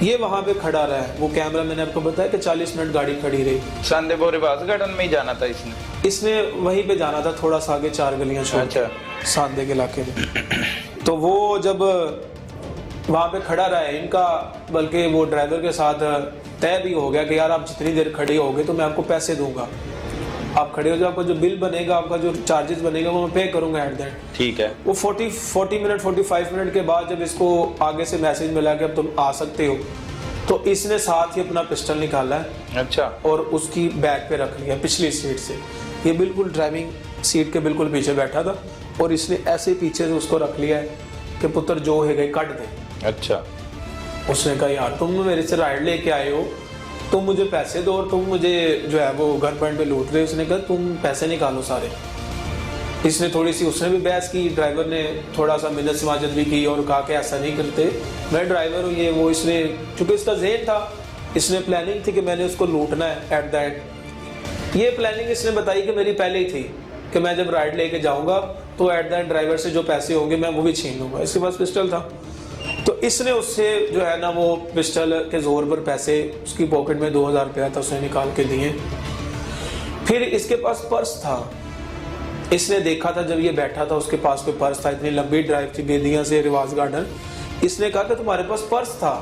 ये वहाँ पे खड़ा रहा है, वो कैमरा मैंने आपको बताया कि 40 मिनट गाड़ी खड़ी रही। सांदे रिवाज गार्डन में ही जाना था इसने वहीं पे जाना था, थोड़ा सा आगे 4 गलियां छोड़। अच्छा। सांदे के इलाके में। तो वो जब वहाँ पे खड़ा रहा है इनका, बल्कि वो ड्राइवर के साथ तय भी हो गया कि यार आप जितनी देर खड़े होगे तो मैं आपको पैसे दूंगा, आप खड़े हो जाओ, आपका जो बिल बनेगा, आपका जो चार्जेस बनेगा वो मैं पे करूंगा एट दैट। ठीक है। वो 40 मिनट 45 मिनट के बाद जब इसको आगे से मैसेज मिला कि अब तुम आ सकते हो, तो इसने साथ ही अपना पिस्टल निकाला है। अच्छा। और उसकी बैग पे रख लिया पिछली सीट से। ये बिल्कुल ड्राइविंग सीट के बिल्कुल पीछे बैठा था, और इसने ऐसे पीछे से उसको रख लिया है कि पुत्र जो है गई काट दे। अच्छा। उसने कहा यार तुम मेरे से राइड लेके आए हो, तुम मुझे पैसे दो और तुम मुझे जो है वो गन पॉइंट पे लूट रहे हो। उसने कहा तुम पैसे निकालो सारे। इसने थोड़ी सी उसने भी बहस की, ड्राइवर ने थोड़ा सा मिन्नत समाजत भी की और कहा कि ऐसा नहीं करते, मैं ड्राइवर हूँ ये वो। इसने चूंकि इसका ज़हन था, इसने प्लानिंग थी कि मैंने उसको लूटना है एट दैट। ये प्लानिंग इसने बताई कि मेरी पहले ही थी कि मैं जब राइड लेके जाऊँगा तो एट दैट ड्राइवर से जो पैसे होंगे मैं वो भी छीन लूँगा। इसके पास पिस्टल था, तो इसने उससे जो है ना वो पिस्टल के जोर पर पैसे, उसकी पॉकेट में 2000 रुपया था, उसने निकाल के दिए। फिर इसके पास पर्स था, इसने देखा था जब ये बैठा था उसके पास कोई पर्स था। इतनी लंबी ड्राइव थी बेदिया से रिवाज गार्डन। इसने कहा कि तुम्हारे पास पर्स था,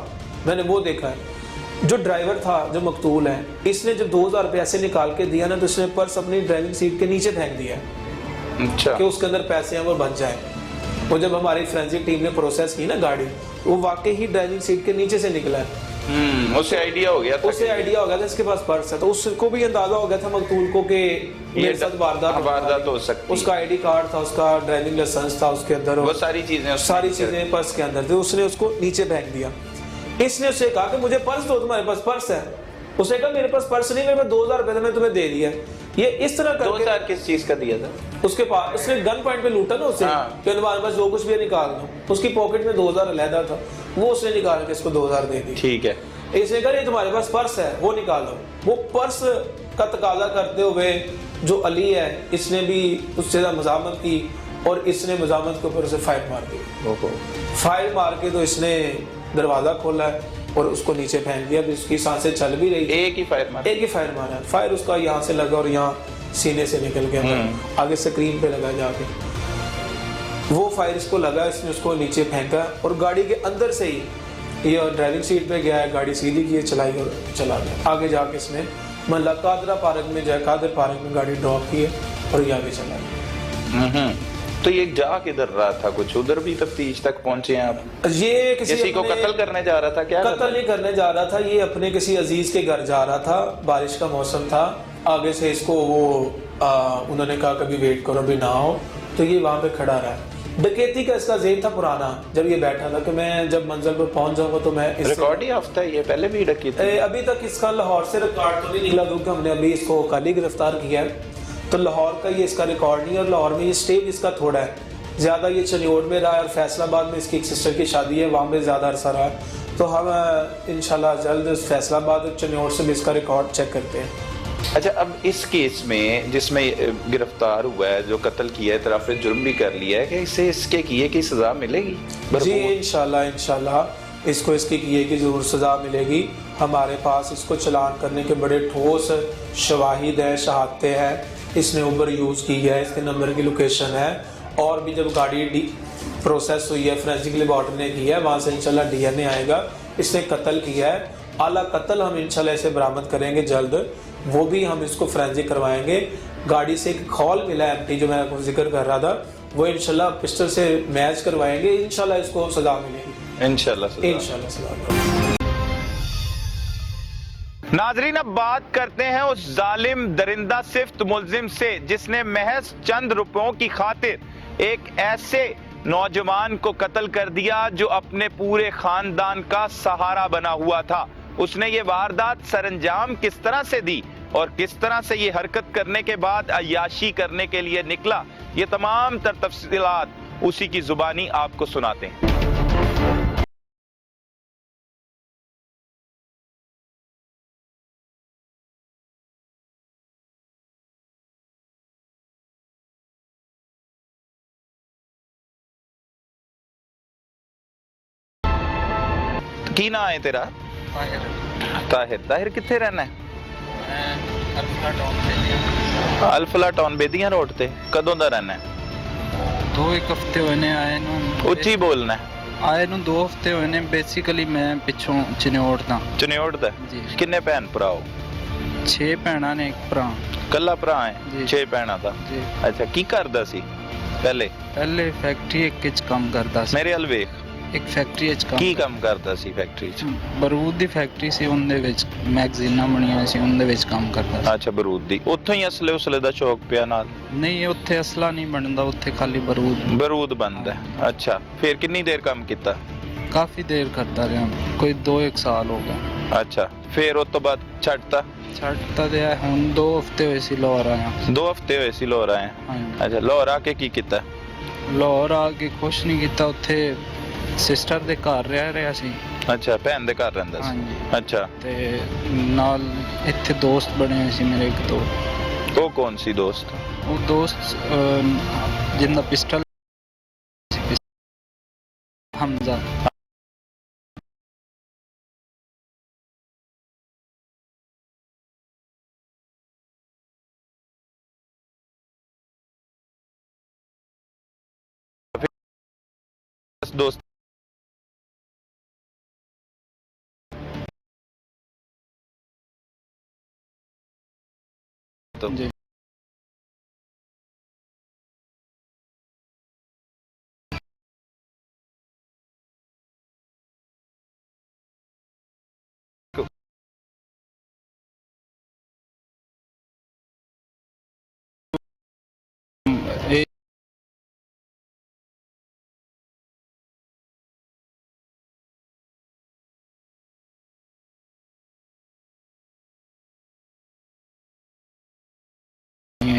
मैंने वो देखा है। जो ड्राइवर था जो मकतूल है, इसने जब 2000 पैसे निकाल के दिया ना, तो इसने पर्स अपनी ड्राइविंग सीट के नीचे फेंक दिया। अच्छा। कि उसके अंदर पैसे हैं वो बच जाए। वो जब हमारी फोरेंसिक टीम ने प्रोसेस की ना गाड़ी, वो वाकई ही ड्राइविंग सीट के नीचे से निकला है। उसे आइडिया हो गया था, इसके पास पर्स है। तो उसको भी अंदाजा हो गया था मकतूल को कि मेरे साथ वारदात हो सकती है। उसका आईडी कार्ड था, उसका ड्राइविंग लाइसेंस था उसके अंदर, वो सारी चीजें पर्स के अंदर थी। उसने उसको नीचे फेंक दिया। इसने उससे कहा कि मुझे पर्स दो, तुम्हारे पास पर्स है। उसने कहा मेरे पास पर्स नहीं, मेरे पास 2000 रुपए मैंने तुम्हें दे दिया। ये इस तरह करके 2000 किस चीज का दिया था? उसके पास उसने गन पॉइंट पे लूटा ना उसे, कि तुम्हारे पास जो कुछ भी निकाल दो। उसकी पॉकेट में 2000 अलहदा था, वो उसने निकाल के इसको 2000 दे दी। ठीक है। इसने कहा तुम्हारे पास पर्स है, वो निकालो। वो पर्स का तकाजा करते हुए जो अली है, इसने भी उससे मजामत की, और इसने मजामत के ऊपर उसे फायर मार दी। फायर मार के तो इसने दरवाजा खोला है और उसको नीचे फेंक दिया। उसकी सांसें चल भी रही, एक ही फायर मारा। फायर उसका यहाँ से लगा और यहाँ सीने से निकल गया, आगे स्क्रीन पे लगा जाके। वो फायर इसको लगा, इसने उसको नीचे फेंका और गाड़ी के अंदर से ही ये ड्राइविंग सीट पे गया है, गाड़ी सीधी की चलाई और चला गया। आगे जाके इसने मतलब कादरा पार्क में कादर पार्क में गाड़ी ड्रॉप की है और ये आगे चला गया। तो ये जा किधर रहा था? कुछ उधर भी तफ्तीश तक पहुंचे हैं आप? ये किसी को कत्ल करने जा रहा था? क्या कत्ल नहीं करने जा रहा था, ये अपने किसी अजीज के घर जा रहा था। बारिश का मौसम था, आगे से इसको वो उन्होंने कहा कभी वेट करो, अभी ना हो, तो ये वहां पे खड़ा रहा। डकैती का इसका ज़हन था पुराना, जब ये बैठा था कि मैं जब मंजिल पर पहुंच जाऊंगा तो मैं रिकॉर्ड ही हफ्ता है, ये पहले भी डकैती। अभी तक इसका लाहौर से रिकॉर्ड तो नहीं निकला, क्योंकि हमने अभी इसको कल ही गिरफ्तार किया है। तो लाहौर का ये इसका रिकॉर्ड नहीं है, और लाहौर में ये स्टेज इसका थोड़ा है ज़्यादा। ये चनियोट में रहा है और फैसलाबाद में इसकी एक सिस्टर की शादी है, वहाँ पे ज़्यादा अरसा रहा है। तो हम इंशाल्लाह जल्द फैसलाबाद और चनियोट से भी इसका रिकॉर्ड चेक करते हैं। अच्छा, अब इस केस में जिसमें गिरफ्तार हुआ है, जो कत्ल किया है, तरफ जुर्म भी कर लिया है, कि इससे इसके किए की सजा मिलेगी? जी इंशाल्लाह इसको इसके किए की ज़रूर सज़ा मिलेगी। हमारे पास इसको चलान करने के बड़े ठोस शवाहिद हैं, शहादतें हैं। इसने उबर यूज़ की है, इसके नंबर की लोकेशन है, और भी जब गाड़ी प्रोसेस हुई है, फोरेंसिक लेबॉरेटरी ने की है, वहाँ से इंशाल्लाह DNA आएगा। इसने कत्ल किया है, आला कत्ल हम इंशाल्लाह इसे बरामद करेंगे जल्द, वो भी हम इसको फोरेंसिक करवाएंगे। गाड़ी से एक खौल मिला है एम्प्टी, जो मैं जिक्र कर रहा था, वो इंशाल्लाह पिस्टल से मैच करवाएंगे, इंशाल्लाह इसको सजा मिलेगी। इंशाल्लाह। इंशाल्लाह। नाजरीन, अब बात करते हैं उस जालिम दरिंदा सिफ्त मुल्जिम से जिसने महज चंद रुपयों की खातिर एक ऐसे नौजवान को कत्ल कर दिया जो अपने पूरे खानदान का सहारा बना हुआ था। उसने ये वारदात सरंजाम किस तरह से दी और किस तरह से ये हरकत करने के बाद अय्याशी करने के लिए निकला, ये तमाम तर तफसीलात उसी की जुबानी आपको सुनाते हैं। की ना है तेरा? ताहिर। ताहिर किथे रहना है? अल्फला टाउन बेदियां रोड ते। कदों दा रहना है? 2-1 हफ्ते होए ने आए नूं। ਉੱਚੀ बोलना है। आए नूं 2 हफ्ते होए ने। बेसिकली मैं पिछों चनौड़ दा। चनौड़ दा? जी। किन्ने भैन भरा हो? 6 भैणां ने 1 भरा। कल्ला भरा है? जी। 6 भैणां दा। जी। अच्छा, की करदा सी पहले? पहले फैक्ट्री एक च काम करदा सी। मेरे हल वेख एक फैक्ट्री च काम। ਕੀ ਕੰਮ ਕਰਦਾ ਸੀ ਫੈਕਟਰੀ 'ਚ? ਬਰੂਦ ਦੀ ਫੈਕਟਰੀ ਸੀ, ਉਹਦੇ ਵਿੱਚ ਮੈਗਜ਼ੀਨਾਂ ਬਣੀਆਂ ਸੀ, ਉਹਦੇ ਵਿੱਚ ਕੰਮ ਕਰਦਾ ਸੀ। ਅੱਛਾ, ਬਰੂਦ ਦੀ। ਉੱਥੋਂ ਹੀ ਅਸਲੇ ਉਸਲੇ ਦਾ ਸ਼ੌਕ ਪਿਆ ਨਾਲ? ਨਹੀਂ, ਉੱਥੇ ਅਸਲਾ ਨਹੀਂ ਬਣਦਾ, ਉੱਥੇ ਖਾਲੀ ਬਰੂਦ। ਬਰੂਦ ਬਣਦਾ। ਅੱਛਾ, ਫਿਰ ਕਿੰਨੀ ਦੇਰ ਕੰਮ ਕੀਤਾ? ਕਾਫੀ ਦੇਰ ਕਰਦਾ ਰਿਹਾ, ਕੋਈ 2-1 ਸਾਲ ਹੋ ਗਿਆ। ਅੱਛਾ, ਫਿਰ ਉਸ ਤੋਂ ਬਾਅਦ ਛੱਡਤਾ? ਛੱਡਤਾ ਤੇ ਆ, ਹੁਣ 2 ਹਫ਼ਤੇ ਹੋਏ ਸੀ ਲਾਹੌਰ ਆਇਆ। 2 ਹਫ਼ਤੇ ਹੋਏ ਸੀ ਲਾਹੌਰ ਆਏ? ਹਾਂਜੀ। ਅੱਛਾ, ਲਾਹੌਰ ਆ ਕੇ ਕੀ ਕੀਤਾ? ਲਾਹੌਰ ਆ ਕੇ ਕੁਛ ਨਹੀਂ ਕੀਤਾ, ਉੱਥੇ ਸਿਸਟਰ ਦੇ ਘਰ ਰਿਹਾ ਸੀ। ਅੱਛਾ, ਭੈਣ ਦੇ ਘਰ ਰਹਿੰਦਾ ਸੀ? ਹਾਂਜੀ। ਅੱਛਾ, ਤੇ ਨਾਲ ਇੱਥੇ ਦੋਸਤ ਬਣੇ ਹੋਏ ਸੀ ਮੇਰੇ 1-2। ਉਹ ਕੌਣ ਸੀ ਦੋਸਤ? ਉਹ ਦੋਸਤ ਜਿੰਦਾ ਪਿਸਟਲ ਹਮਜ਼ਾ। ਦੋਸਤ ਜੀ। ਇਹ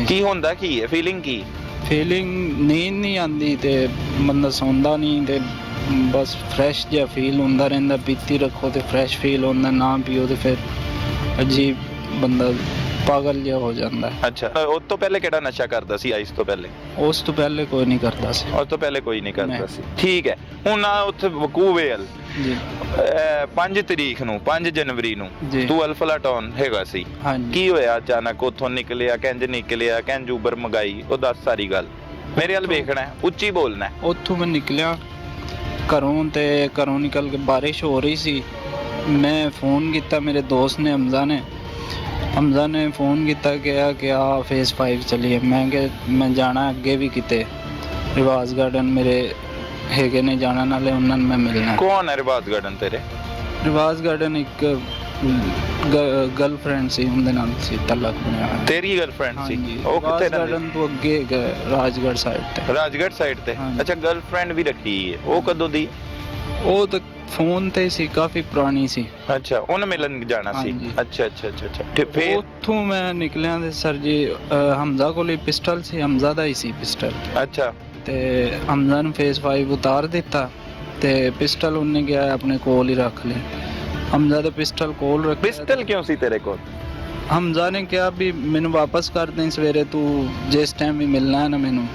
ਕੀ ਹੁੰਦਾ, ਕੀ ਹੈ ਫੀਲਿੰਗ? ਕੀ ਫੀਲਿੰਗ? ਨੀਂਦ ਨਹੀਂ ਆਉਂਦੀ ਤੇ ਬੰਦਾ ਸੌਂਦਾ ਨਹੀਂ ਤੇ ਬਸ ਫਰੈਸ਼ ਜਿਹਾ ਫੀਲ ਹੁੰਦਾ ਰਹਿੰਦਾ। ਪੀਤੀ ਰੱਖੋ ਤੇ ਫਰੈਸ਼ ਫੀਲ ਹੁੰਦਾ, ਨਾ ਪੀਓ ਤੇ ਫਿਰ ਅਜੀਬ ਬੰਦਾ ਪਾਗਲ ਜਿਹਾ ਹੋ ਜਾਂਦਾ ਹੈ। ਅੱਛਾ, ਉਸ ਤੋਂ ਪਹਿਲੇ ਕਿਹੜਾ ਨਸ਼ਾ ਕਰਦਾ ਸੀ? ਆਈਸ ਤੋਂ ਪਹਿਲੇ? ਉਸ ਤੋਂ ਪਹਿਲੇ ਕੋਈ ਨਹੀਂ ਕਰਦਾ ਸੀ। ਉਸ ਤੋਂ ਪਹਿਲੇ ਕੋਈ ਨਹੀਂ ਕਰਦਾ ਨਹੀਂ। ਸੀ। ਠੀਕ ਹੈ। ਹੁਣ ਆ ਉੱਥੇ ਵਕੂਵੇਲ ਜੀ। 5 ਤਰੀਕ ਨੂੰ, 5 ਜਨਵਰੀ ਨੂੰ ਜੀ। ਤੂੰ ਅਲਫਲਾ ਟਾਊਨ ਹੈਗਾ ਸੀ। ਹਾਂਜੀ। ਕੀ ਹੋਇਆ ਅਚਾਨਕ ਉੱਥੋਂ ਨਿਕਲਿਆ? ਕਿੰਜ ਨਿਕਲਿਆ? ਕਿੰਜ ਉਬਰ ਮੰਗਾਈ? ਉਹ ਦੱਸ ਸਾਰੀ ਗੱਲ। ਮੇਰੇ ਵੱਲ ਵੇਖਣਾ ਹੈ, ਉੱਚੀ ਬੋਲਣਾ ਹੈ। ਉੱਥੋਂ ਮੈਂ ਨਿਕਲਿਆ ਘਰੋਂ ਤੇ ਘਰੋਂ ਨਿਕਲ ਕੇ ਬਾਰਿਸ਼ ਹੋ ਰਹੀ ਸੀ। ਮੈਂ ਫੋਨ ਕੀਤਾ, ਮੇਰੇ ਦੋਸਤ ਨੇ ਹਮਜ਼ਾ ਨੇ ਫੋਨ ਕੀਤਾ ਕਿ ਆ ਫੇਸ 5 ਚਲੀਏ। ਮੈਂ ਕਿ ਮੈਂ ਜਾਣਾ ਅੱਗੇ ਵੀ ਕਿਤੇ, ਰਿਵਾਜ਼ ਗਾਰਡਨ ਮੇਰੇ ਹੈਗੇ ਨੇ ਜਾਣਾ, ਨਾਲੇ ਉਹਨਾਂ ਨੂੰ ਮੈਂ ਮਿਲਣਾ। ਕੌਣ ਹੈ ਰਿਵਾਜ਼ ਗਾਰਡਨ ਤੇਰੇ? ਰਿਵਾਜ਼ ਗਾਰਡਨ ਇੱਕ ਗਰਲਫ੍ਰੈਂਡ ਸੀ, ਉਹਦੇ ਨਾਲ ਸੀ ਤਲਕ ਬਣਿਆ ਹੋਇਆ। ਤੇਰੀ ਗਰਲਫ੍ਰੈਂਡ ਸੀ? ਹਾਂਜੀ। ਉਹ ਕਿੱਥੇ ਰਿਵਾਜ਼ ਗਾਰਡਨ ਤੋਂ ਅੱਗੇ ਹੈਗਾ, ਰਾਜਗੜ੍ਹ ਸਾਈਡ ਤੇ। ਰਾਜਗੜ੍ਹ ਸਾਈਡ ਤੇ? ਹਾਂਜੀ। ਅੱਛਾ, ਗਰਲਫ੍ਰੈਂਡ ਵੀ ਰੱਖੀ ਹੈ? ਉਹ ਕਦੋਂ ਦੀ? ਉਹ ਤਾਂ ਫੋਨ ਤੇ ਸੀ, ਕਾਫੀ ਪੁਰਾਣੀ ਸੀ। ਅੱਛਾ, ਉਹਨੂੰ ਮਿਲਣ ਜਾਣਾ ਸੀ? ਹਾਂਜੀ। ਅੱਛਾ ਅੱਛਾ ਅੱਛਾ ਅੱਛਾ। ਤੇ ਫਿਰ? ਉੱਥੋਂ ਮੈਂ ਨਿਕਲਿਆ ਤੇ ਸਰ ਜੀ ਹਮਜ਼ਾ ਕੋਲ ਹੀ ਪਿਸਟਲ ਸੀ, ਹਮਜ਼ਾ ਦਾ ਹੀ ਸੀ ਪਿਸਟਲ। ਅੱਛਾ। ਤੇ ਹਮਜ਼ਾ ਨੂੰ ਫੇਸ 5 ਉਤਾਰ ਦਿੱਤਾ ਤੇ ਪਿਸਟਲ ਉਹਨੇ ਗਿਆ ਆਪਣੇ ਕੋਲ ਹੀ ਰੱਖ ਲਿਆ। ਹਮਜ਼ਾ ਦਾ ਪਿਸਟਲ ਕੋਲ ਰੱਖਿਆ। ਪਿਸਟਲ ਕਿਉਂ ਸੀ ਤੇਰੇ ਕੋਲ? ਹਮਜ਼ਾ ਨੇ ਕਿਹਾ ਵੀ ਮੈਨੂੰ ਵਾਪਸ ਕਰ ਦੇਂ ਸਵੇਰੇ, ਤੂੰ ਜਿਸ ਟਾਈਮ ਵੀ ਮਿਲਣਾ ਹੈ ਨਾ ਮੈਨੂੰ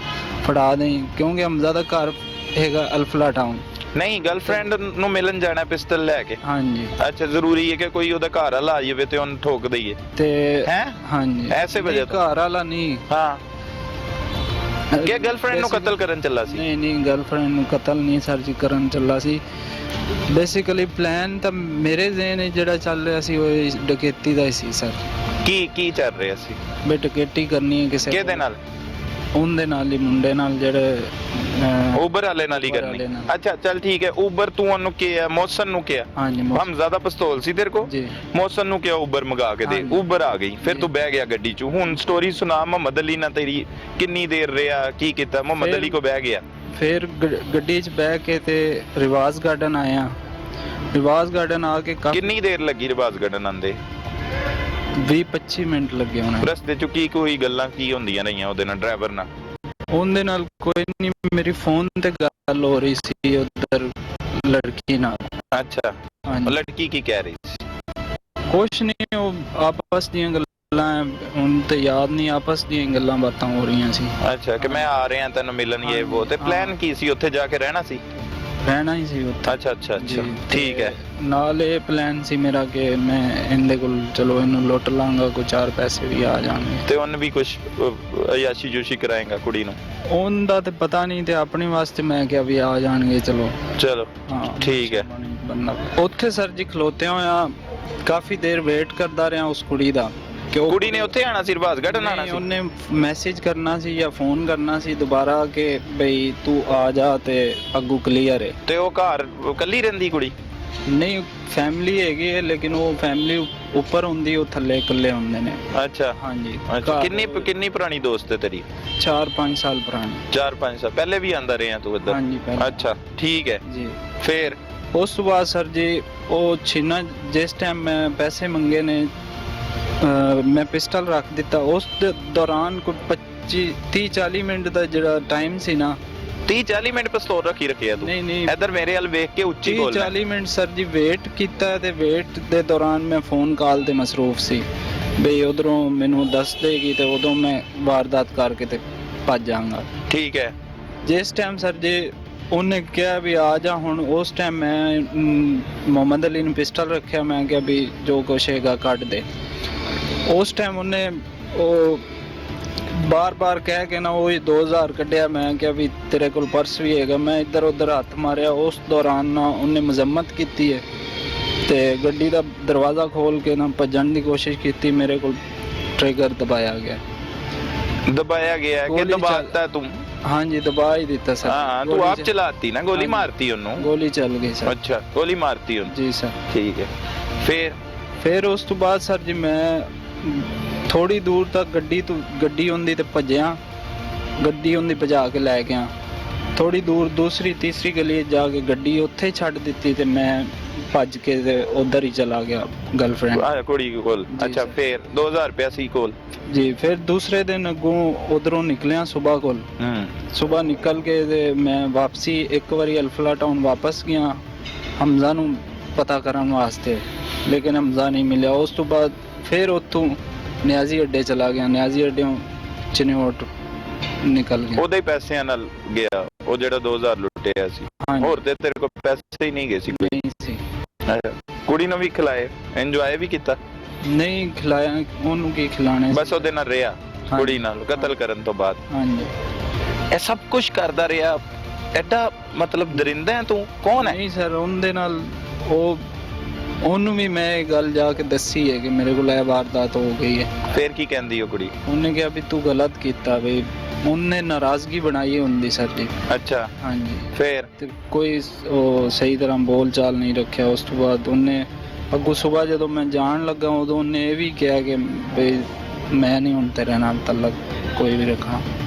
ਫੜਾ ਦੇਂ, ਕਿਉਂਕਿ ਹਮਜ਼ਾ ਦਾ ਘਰ ਹੈਗਾ ਅਲਫਲਾ ਟਾਊਨ। ਨਹੀਂ, ਗਰਲਫ੍ਰੈਂਡ ਨੂੰ ਮਿਲਣ ਜਾਣਾ ਪਿਸਟਲ ਲੈ ਕੇ? ਹਾਂਜੀ। ਅੱਛਾ, ਜ਼ਰੂਰੀ ਹੈ ਕਿ ਕੋਈ ਉਹਦਾ ਘਰ ਵਾਲਾ ਆ ਜਾਵੇ ਤੇ ਉਹਨੂੰ ਠੋਕ ਦਈਏ? ਤੇ ਹੈ? ਹਾਂਜੀ। ਐਸੇ ਵਜ੍ਹਾ ਤੋਂ? ਘਰ ਵਾਲਾ ਨਹੀਂ। ਹਾਂ। ਕਿ ਗਰਲਫ੍ਰੈਂਡ ਨੂੰ ਕਤਲ ਕਰਨ ਚੱਲਾ ਸੀ? ਨਹੀਂ, ਗਰਲਫ੍ਰੈਂਡ ਨੂੰ ਕਤਲ ਨਹੀਂ ਸਰ ਜੀ ਕਰਨ ਚੱਲਾ ਸੀ। ਬੇਸਿਕਲੀ ਪਲਾਨ ਤਾਂ ਮੇਰੇ ਜ਼ਿਹਨ ਵਿੱਚ ਜਿਹੜਾ ਚੱਲ ਰਿਹਾ ਸੀ ਉਹ ਡਕੈਤੀ ਦਾ ਹੀ ਸੀ ਸਰ। ਕੀ ਚੱਲ ਰਿਹਾ ਸੀ? ਵੀ ਡਕੈਤੀ ਕਰਨੀ ਹੈ ਕਿਸੇ ਕਿਹਦੇ ਨਾਲ? ਉਹਦੇ ਨਾਲ ਹੀ ਮੁੰਡੇ ਨਾਲ ਜਿਹੜੇ ਉਬਰ ਵਾਲੇ ਨਾਲ ਹੀ Uber ਕਰਨੀ। ਵਾਲੇ ਨਾਲ। ਅੱਛਾ ਚੱਲ ਠੀਕ ਹੈ, ਉਬਰ ਤੂੰ ਉਹਨੂੰ ਕਿਹਾ, ਮੌਸਨ ਨੂੰ ਕਿਹਾ, ਹਾਂਜੀ ਹਮਜ਼ਾ ਦਾ ਪਿਸਤੌਲ ਸੀ ਤੇਰੇ ਕੋ, ਜੀ ਮੌਸਨ ਨੂੰ ਕਿਹਾ ਉਬਰ ਮੰਗਾ ਕੇ ਦੇ, ਹਾਂਜੀ। ਉਬਰ ਆ ਗਈ, ਫਿਰ ਜੀ। ਤੂੰ ਬਹਿ ਗਿਆ ਗੱਡੀ 'ਚ। ਹੁਣ ਸਟੋਰੀ ਸੁਣਾ ਮੁਹੰਮਦ ਅਲੀ ਨਾਲ ਤੇਰੀ, ਕਿੰਨੀ ਦੇਰ ਰਿਹਾ, ਕੀ ਕੀਤਾ? ਮੁਹੰਮਦ ਫਿਰ- ਅਲੀ ਕੋ ਬਹਿ ਗਿਆ। ਫਿਰ ਗੱਡੀ 'ਚ ਬਹਿ ਕੇ ਤੇ ਰਿਵਾਜ਼ ਗਾਰਡਨ ਆਇਆ। ਰਿਵਾਜ਼ ਗਾਰਡਨ ਆ ਕੇ ਕਾਫੀ ਕਿੰਨੀ ਦੇਰ ਲੱਗੀ ਰਿਵਾਜ਼ ਗੱਡਨ ਆਂਦੇ? 20-25 ਮਿੰਟ ਲੱਗੇ ਹੋਣੇ। ਰਸਤੇ 'ਚ ਕੀ ਕੋਈ ਗੱਲਾਂ ਕੀ ਹੁੰਦੀਆਂ ਰਹੀਆਂ ਉਹਦੇ ਨਾਲ, ਡਰਾਈਵਰ ਨਾਲ? ਉਹਦੇ ਨਾਲ ਕੋਈ ਨਹੀਂ, ਮੇਰੀ ਫੋਨ ਤੇ ਗੱਲ ਹੋ ਰਹੀ ਸੀ ਉਧਰ ਲੜਕੀ ਨਾਲ। ਅੱਛਾ, ਹਾਂਜੀ ਲੜਕੀ ਕੀ ਕਹਿ ਰਹੀ ਸੀ? ਕੁਛ ਨਹੀਂ, ਉਹ ਆਪਸ ਦੀਆਂ ਗੱਲਾਂ, ਹੁਣ ਤੇ ਯਾਦ ਨਹੀਂ, ਆਪਸ ਦੀਆਂ ਗੱਲਾਂ ਬਾਤਾਂ ਹੋ ਰਹੀਆਂ ਸੀ। ਅੱਛਾ, ਕਿ ਮੈਂ ਆ ਰਿਹਾ ਤੈਨੂੰ ਮਿਲਣ, ਇਹ ਉਹ। ਤੇ ਪਲਾਨ ਕੀ ਸੀ? ਉੱਥੇ ਜਾ ਕੇ ਰਹਿਣਾ ਸੀ? ਰਹਿਣਾ ਹੀ ਸੀ ਉੱਥੇ। ਅੱਛਾ ਅੱਛਾ ਅੱਛਾ, ਜੀ, ਠੀਕ ਹੈ। ਨਾਲ ਇਹ ਪਲਾਨ ਸੀ ਮੇਰਾ ਕਿ ਮੈਂ ਇਹਦੇ ਕੋਲ ਚਲੋ ਇਹਨੂੰ ਲੁੱਟ ਲਾਂਗਾ, ਕੋਈ 4 ਪੈਸੇ ਵੀ ਆ ਜਾਣਗੇ। ਤੇ ਉਹਨੇ ਵੀ ਕੁਝ ਅਯਾਸ਼ੀ ਜੋਸ਼ੀ ਕਰਾਏਗਾ ਕੁੜੀ ਨੂੰ? ਉਹਦਾ ਤੇ ਪਤਾ ਨਹੀਂ, ਤੇ ਆਪਣੇ ਵਾਸਤੇ ਮੈਂ ਕਿਹਾ ਵੀ ਆ ਜਾਣਗੇ ਚਲੋ। ਚਲੋ ਹਾਂ ਠੀਕ ਹੈ। ਬੰਦਾ ਉੱਥੇ ਸਰ ਜੀ ਖਲੋਤਿਆਂ ਹੋਇਆ ਕਾਫੀ ਦੇਰ ਵੇਟ ਕਰਦਾ ਰਿਹਾ ਉਸ ਕੁੜੀ ਦਾ ਕਿ ਉਹ ਕੁੜੀ ਨੇ ਉੱਥੇ ਆਣਾ ਸੀ, ਰਿਵਾਜ਼ ਗੱਡਨ ਆਣਾ ਨਹੀਂ, ਸੀ? ਉਹਨੇ ਮੈਸੇਜ ਕਰਨਾ ਸੀ ਜਾਂ ਫੋਨ ਕਰਨਾ ਸੀ ਦੁਬਾਰਾ ਕਿ ਬਈ ਤੂੰ ਆ ਜਾ ਤੇ ਅੱਗੂ ਕਲੀਅਰ ਹੈ। ਤੇ ਉਹ ਘਰ ਕੱਲੀ ਰਹਿੰਦੀ ਕੁੜੀ? ਨਹੀਂ, ਫੈਮਿਲੀ ਹੈਗੀ ਹੈ, ਲੇਕਿਨ ਉਹ ਫੈਮਿਲੀ ਉੱਪਰ ਹੁੰਦੀ, ਉਹ ਥੱਲੇ ਇਕੱਲੇ ਹੁੰਦੇ ਨੇ। ਅੱਛਾ ਹਾਂਜੀ ਅੱਛਾ, ਘਰ ਕਿੰਨੀ ਪੁਰਾਣੀ ਦੋਸਤ ਹੈ ਤੇਰੀ? 4-5 ਸਾਲ ਪੁਰਾਣੀ। 4-5 ਸਾਲ ਪਹਿਲੇ ਵੀ ਆਂਦਾ ਰਿਹਾ ਤੂੰ ਇੱਧਰ? ਹਾਂਜੀ ਪਹਿਲਾਂ। ਅੱਛਾ ਠੀਕ ਹੈ। ਜੀ ਫੇਰ? ਉਸ ਤੋਂ ਬਾਅਦ ਸਰ ਜੀ ਉਹ ਛੀਨਾ, ਜਿਸ ਟਾਈਮ ਮੈਂ ਪੈਸੇ ਮੰਗੇ ਨੇ ਮੈਂ ਪਿਸਟਲ ਰੱਖ ਦਿੱਤਾ। ਉਸ ਦੇ ਦੌਰਾਨ ਕੋਈ 25-30-40 ਮਿੰਟ ਦਾ ਜਿਹੜਾ ਟਾਈਮ ਸੀ ਨਾ। 30-40 ਮਿੰਟ ਪਿਸਤੌਲ ਰੱਖੀ ਰੱਖਿਆ ਤੂੰ? ਨਹੀਂ ਨਹੀਂ, ਇੱਧਰ ਮੇਰੇ ਵੱਲ ਵੇਖ ਕੇ ਉੱਚੀ ਬੋਲ। 30-40 ਮਿੰਟ ਸਰ ਜੀ ਵੇਟ ਕੀਤਾ, ਤੇ ਵੇਟ ਦੇ ਦੌਰਾਨ ਮੈਂ ਫੋਨ ਕਾਲ ਤੇ ਮਸਰੂਫ ਸੀ ਬਈ ਉਧਰੋਂ ਮੈਨੂੰ ਦੱਸ ਦੇਗੀ ਤੇ ਉਦੋਂ ਮੈਂ ਵਾਰਦਾਤ ਕਰਕੇ ਤੇ ਭੱਜ ਜਾਵਾਂਗਾ। ਠੀਕ ਹੈ। ਜਿਸ ਟਾਈਮ ਸਰ ਜੀ ਉਹਨੇ ਕਿਹਾ ਵੀ ਆ ਜਾ, ਹੁਣ ਉਸ ਟਾਈਮ ਮੈਂ ਮੁਹੰਮਦ ਅਲੀ ਨੂੰ ਪਿਸਟਲ ਰੱਖਿਆ, ਮੈਂ ਕਿਹਾ ਵੀ ਜੋ ਕੁਛ ਹੈਗਾ ਕੱਢ ਦੇ। ਉਸ ਟਾਈਮ ਉਹਨੇ ਉਹ ਬਾਰ-ਬਾਰ ਕਹਿ ਕੇ ਨਾ ਉਹ 2000 ਕੱਢਿਆ। ਮੈਂ ਕਿਹਾ ਵੀ ਤੇਰੇ ਕੋਲ ਪਰਸ ਵੀ ਹੈਗਾ। ਮੈਂ ਇੱਧਰ ਉੱਧਰ ਹੱਥ ਮਾਰਿਆ। ਉਸ ਦੌਰਾਨ ਨਾ ਉਹਨੇ ਮਜ਼ਮਤ ਕੀਤੀ ਹੈ ਤੇ ਗੱਡੀ ਦਾ ਦਰਵਾਜ਼ਾ ਖੋਲ ਕੇ ਨਾ ਭੱਜਣ ਦੀ ਕੋਸ਼ਿਸ਼ ਕੀਤੀ। ਮੇਰੇ ਕੋਲ ਟ੍ਰਿਗਰ ਦਬਾਇਆ ਗਿਆ। ਦਬਾਇਆ ਗਿਆ ਕਿ ਗੋਲੀ ਦਬਾਤਾ ਤੂੰ? ਹਾਂਜੀ ਦਬਾ ਹੀ ਦਿੱਤਾ ਸਰ। ਹਾਂ, ਤੂੰ ਆਪ ਚਲਾਤੀ ਨਾ, ਗੋਲੀ ਹਾਂਜੀ। ਮਾਰਤੀ ਉਹਨੂੰ? ਗੋਲੀ ਚੱਲ ਗਈ ਸਰ। ਅੱਛਾ, ਗੋਲੀ ਮਾਰਤੀ ਉਹਨੂੰ? ਜੀ ਸਰ। ਠੀਕ ਹੈ। ਫੇਰ ਉਸ ਤੋਂ ਬਾਅਦ ਸਰ ਜੀ ਮੈਂ ਥੋੜੀ ਦੂਰ ਤੱਕ ਗੱਡੀ ਹੁੰਦੀ ਤੇ ਭੱਜਿਆ। ਗੱਡੀ ਹੁੰਦੀ ਭਜਾ ਕੇ ਲੈ ਗਿਆ। ਥੋੜੀ ਦੂਰ ਦੂਸਰੀ ਤੀਸਰੀ ਗਲੀ ਜਾ ਕੇ ਗੱਡੀ ਉੱਥੇ ਹੀ ਛੱਡ ਦਿੱਤੀ ਤੇ ਮੈਂ ਭੱਜ ਕੇ ਤੇ ਉਧਰ ਹੀ ਚਲਾ ਗਿਆ ਗਰਲਫ੍ਰੈਂਡ ਕੁੜੀ ਕੋਲ। ਜੀ ਅੱਛਾ, ਸਰ। ਫੇਰ 2000 ਰੁਪਇਆ ਸੀ ਕੋਲ? ਜੀ। ਫਿਰ ਦੂਸਰੇ ਦਿਨ ਅੱਗੋਂ ਉਧਰੋਂ ਨਿਕਲਿਆ ਸਵੇਰ ਕੋਲ। ਸਵੇਰ ਨਿਕਲ ਕੇ ਤੇ ਮੈਂ ਵਾਪਸੀ ਇੱਕ ਵਾਰੀ ਅਲਫਲਾ ਟਾਊਨ ਵਾਪਸ ਗਿਆ ਹਮਜ਼ਾ ਨੂੰ ਪਤਾ ਕਰਨ ਵਾਸਤੇ, ਲੇਕਿਨ ਹਮਜ਼ਾ ਨਹੀਂ ਮਿਲਿਆ। ਉਸ ਤੋਂ ਬਾਅਦ ਫਿਰ ਉੱਥੋਂ ਨਿਆਜ਼ੀ ਅੱਡੇ ਚਲਾ ਗਿਆ। ਨਿਆਜ਼ੀ ਅੱਡਿਓਂ ਚਨਿਓਟ ਨਿਕਲ ਗਿਆ। ਉਹਦੇ ਪੈਸਿਆਂ ਨਾਲ ਗਿਆ ਉਹ ਜਿਹੜਾ 2000 ਲੁੱਟਿਆ ਸੀ? ਹਾਂਜੀ। ਹੋਰ ਤੇ ਤੇਰੇ ਕੋਲ ਪੈਸੇ ਹੀ ਨਹੀਂ ਗਏ ਸੀ? ਨਹੀਂ ਸੀ। ਅੱਛਾ, ਕੁੜੀ ਨੂੰ ਵੀ ਖਿਲਾਏ, ਇੰਜੋਏ ਵੀ ਕੀਤਾ? ਨਹੀਂ ਖਿਲਾਇਆ, ਉਹਨੂੰ ਕੀ ਖਿਲਾਣੇ। ਬਸ ਉਹਦੇ ਨਾਲ ਰਿਹਾ ਕੁੜੀ ਨਾਲ ਕਤਲ ਕਰਨ ਤੋਂ ਬਾਅਦ? ਹਾਂਜੀ। ਇਹ ਸਭ ਕੁਝ ਕਰਦਾ ਰਿਹਾ? ਐਡਾ ਮਤਲਬ ਦਰਿੰਦਾ ਹੈ ਤੂੰ? ਕੌਣ ਹੈ? ਨਹੀਂ ਸਰ, ਉਹਦੇ ਨਾਲ ਉਹਨੂੰ ਵੀ ਮੈਂ ਇਹ ਗੱਲ ਜਾ ਕੇ ਦੱਸੀ ਹੈ ਕਿ ਮੇਰੇ ਕੋਲ ਇਹ ਵਾਰਦਾਤ ਹੋ ਗਈ ਹੈ। ਫੇਰ ਕੀ ਕਹਿੰਦੀ ਉਹ ਕੁੜੀ? ਉਹਨੇ ਕਿਹਾ ਵੀ ਤੂੰ ਗਲਤ ਕੀਤਾ ਵੀ। ਉਹਨੇ ਨਾਰਾਜ਼ਗੀ ਬਣਾਈ ਹੁੰਦੀ ਸਰ ਜੀ। ਅੱਛਾ। ਹਾਂਜੀ। ਫੇਰ? ਤੇ ਕੋਈ ਉਹ ਸਹੀ ਤਰ੍ਹਾਂ ਬੋਲ ਚਾਲ ਨਹੀਂ ਰੱਖਿਆ। ਉਸ ਤੋਂ ਬਾਅਦ ਉਹਨੇ ਅੱਗੋਂ ਸਵੇਰ ਜਦੋਂ ਮੈਂ ਜਾਣ ਲੱਗਾ ਉਦੋਂ ਉਹਨੇ ਇਹ ਵੀ ਕਿਹਾ ਕਿ ਬਈ ਮੈਂ ਨਹੀਂ ਹੁਣ ਤੇਰੇ ਨਾਲ ਤਲਕ ਕੋਈ ਵੀ ਰੱਖਣਾ।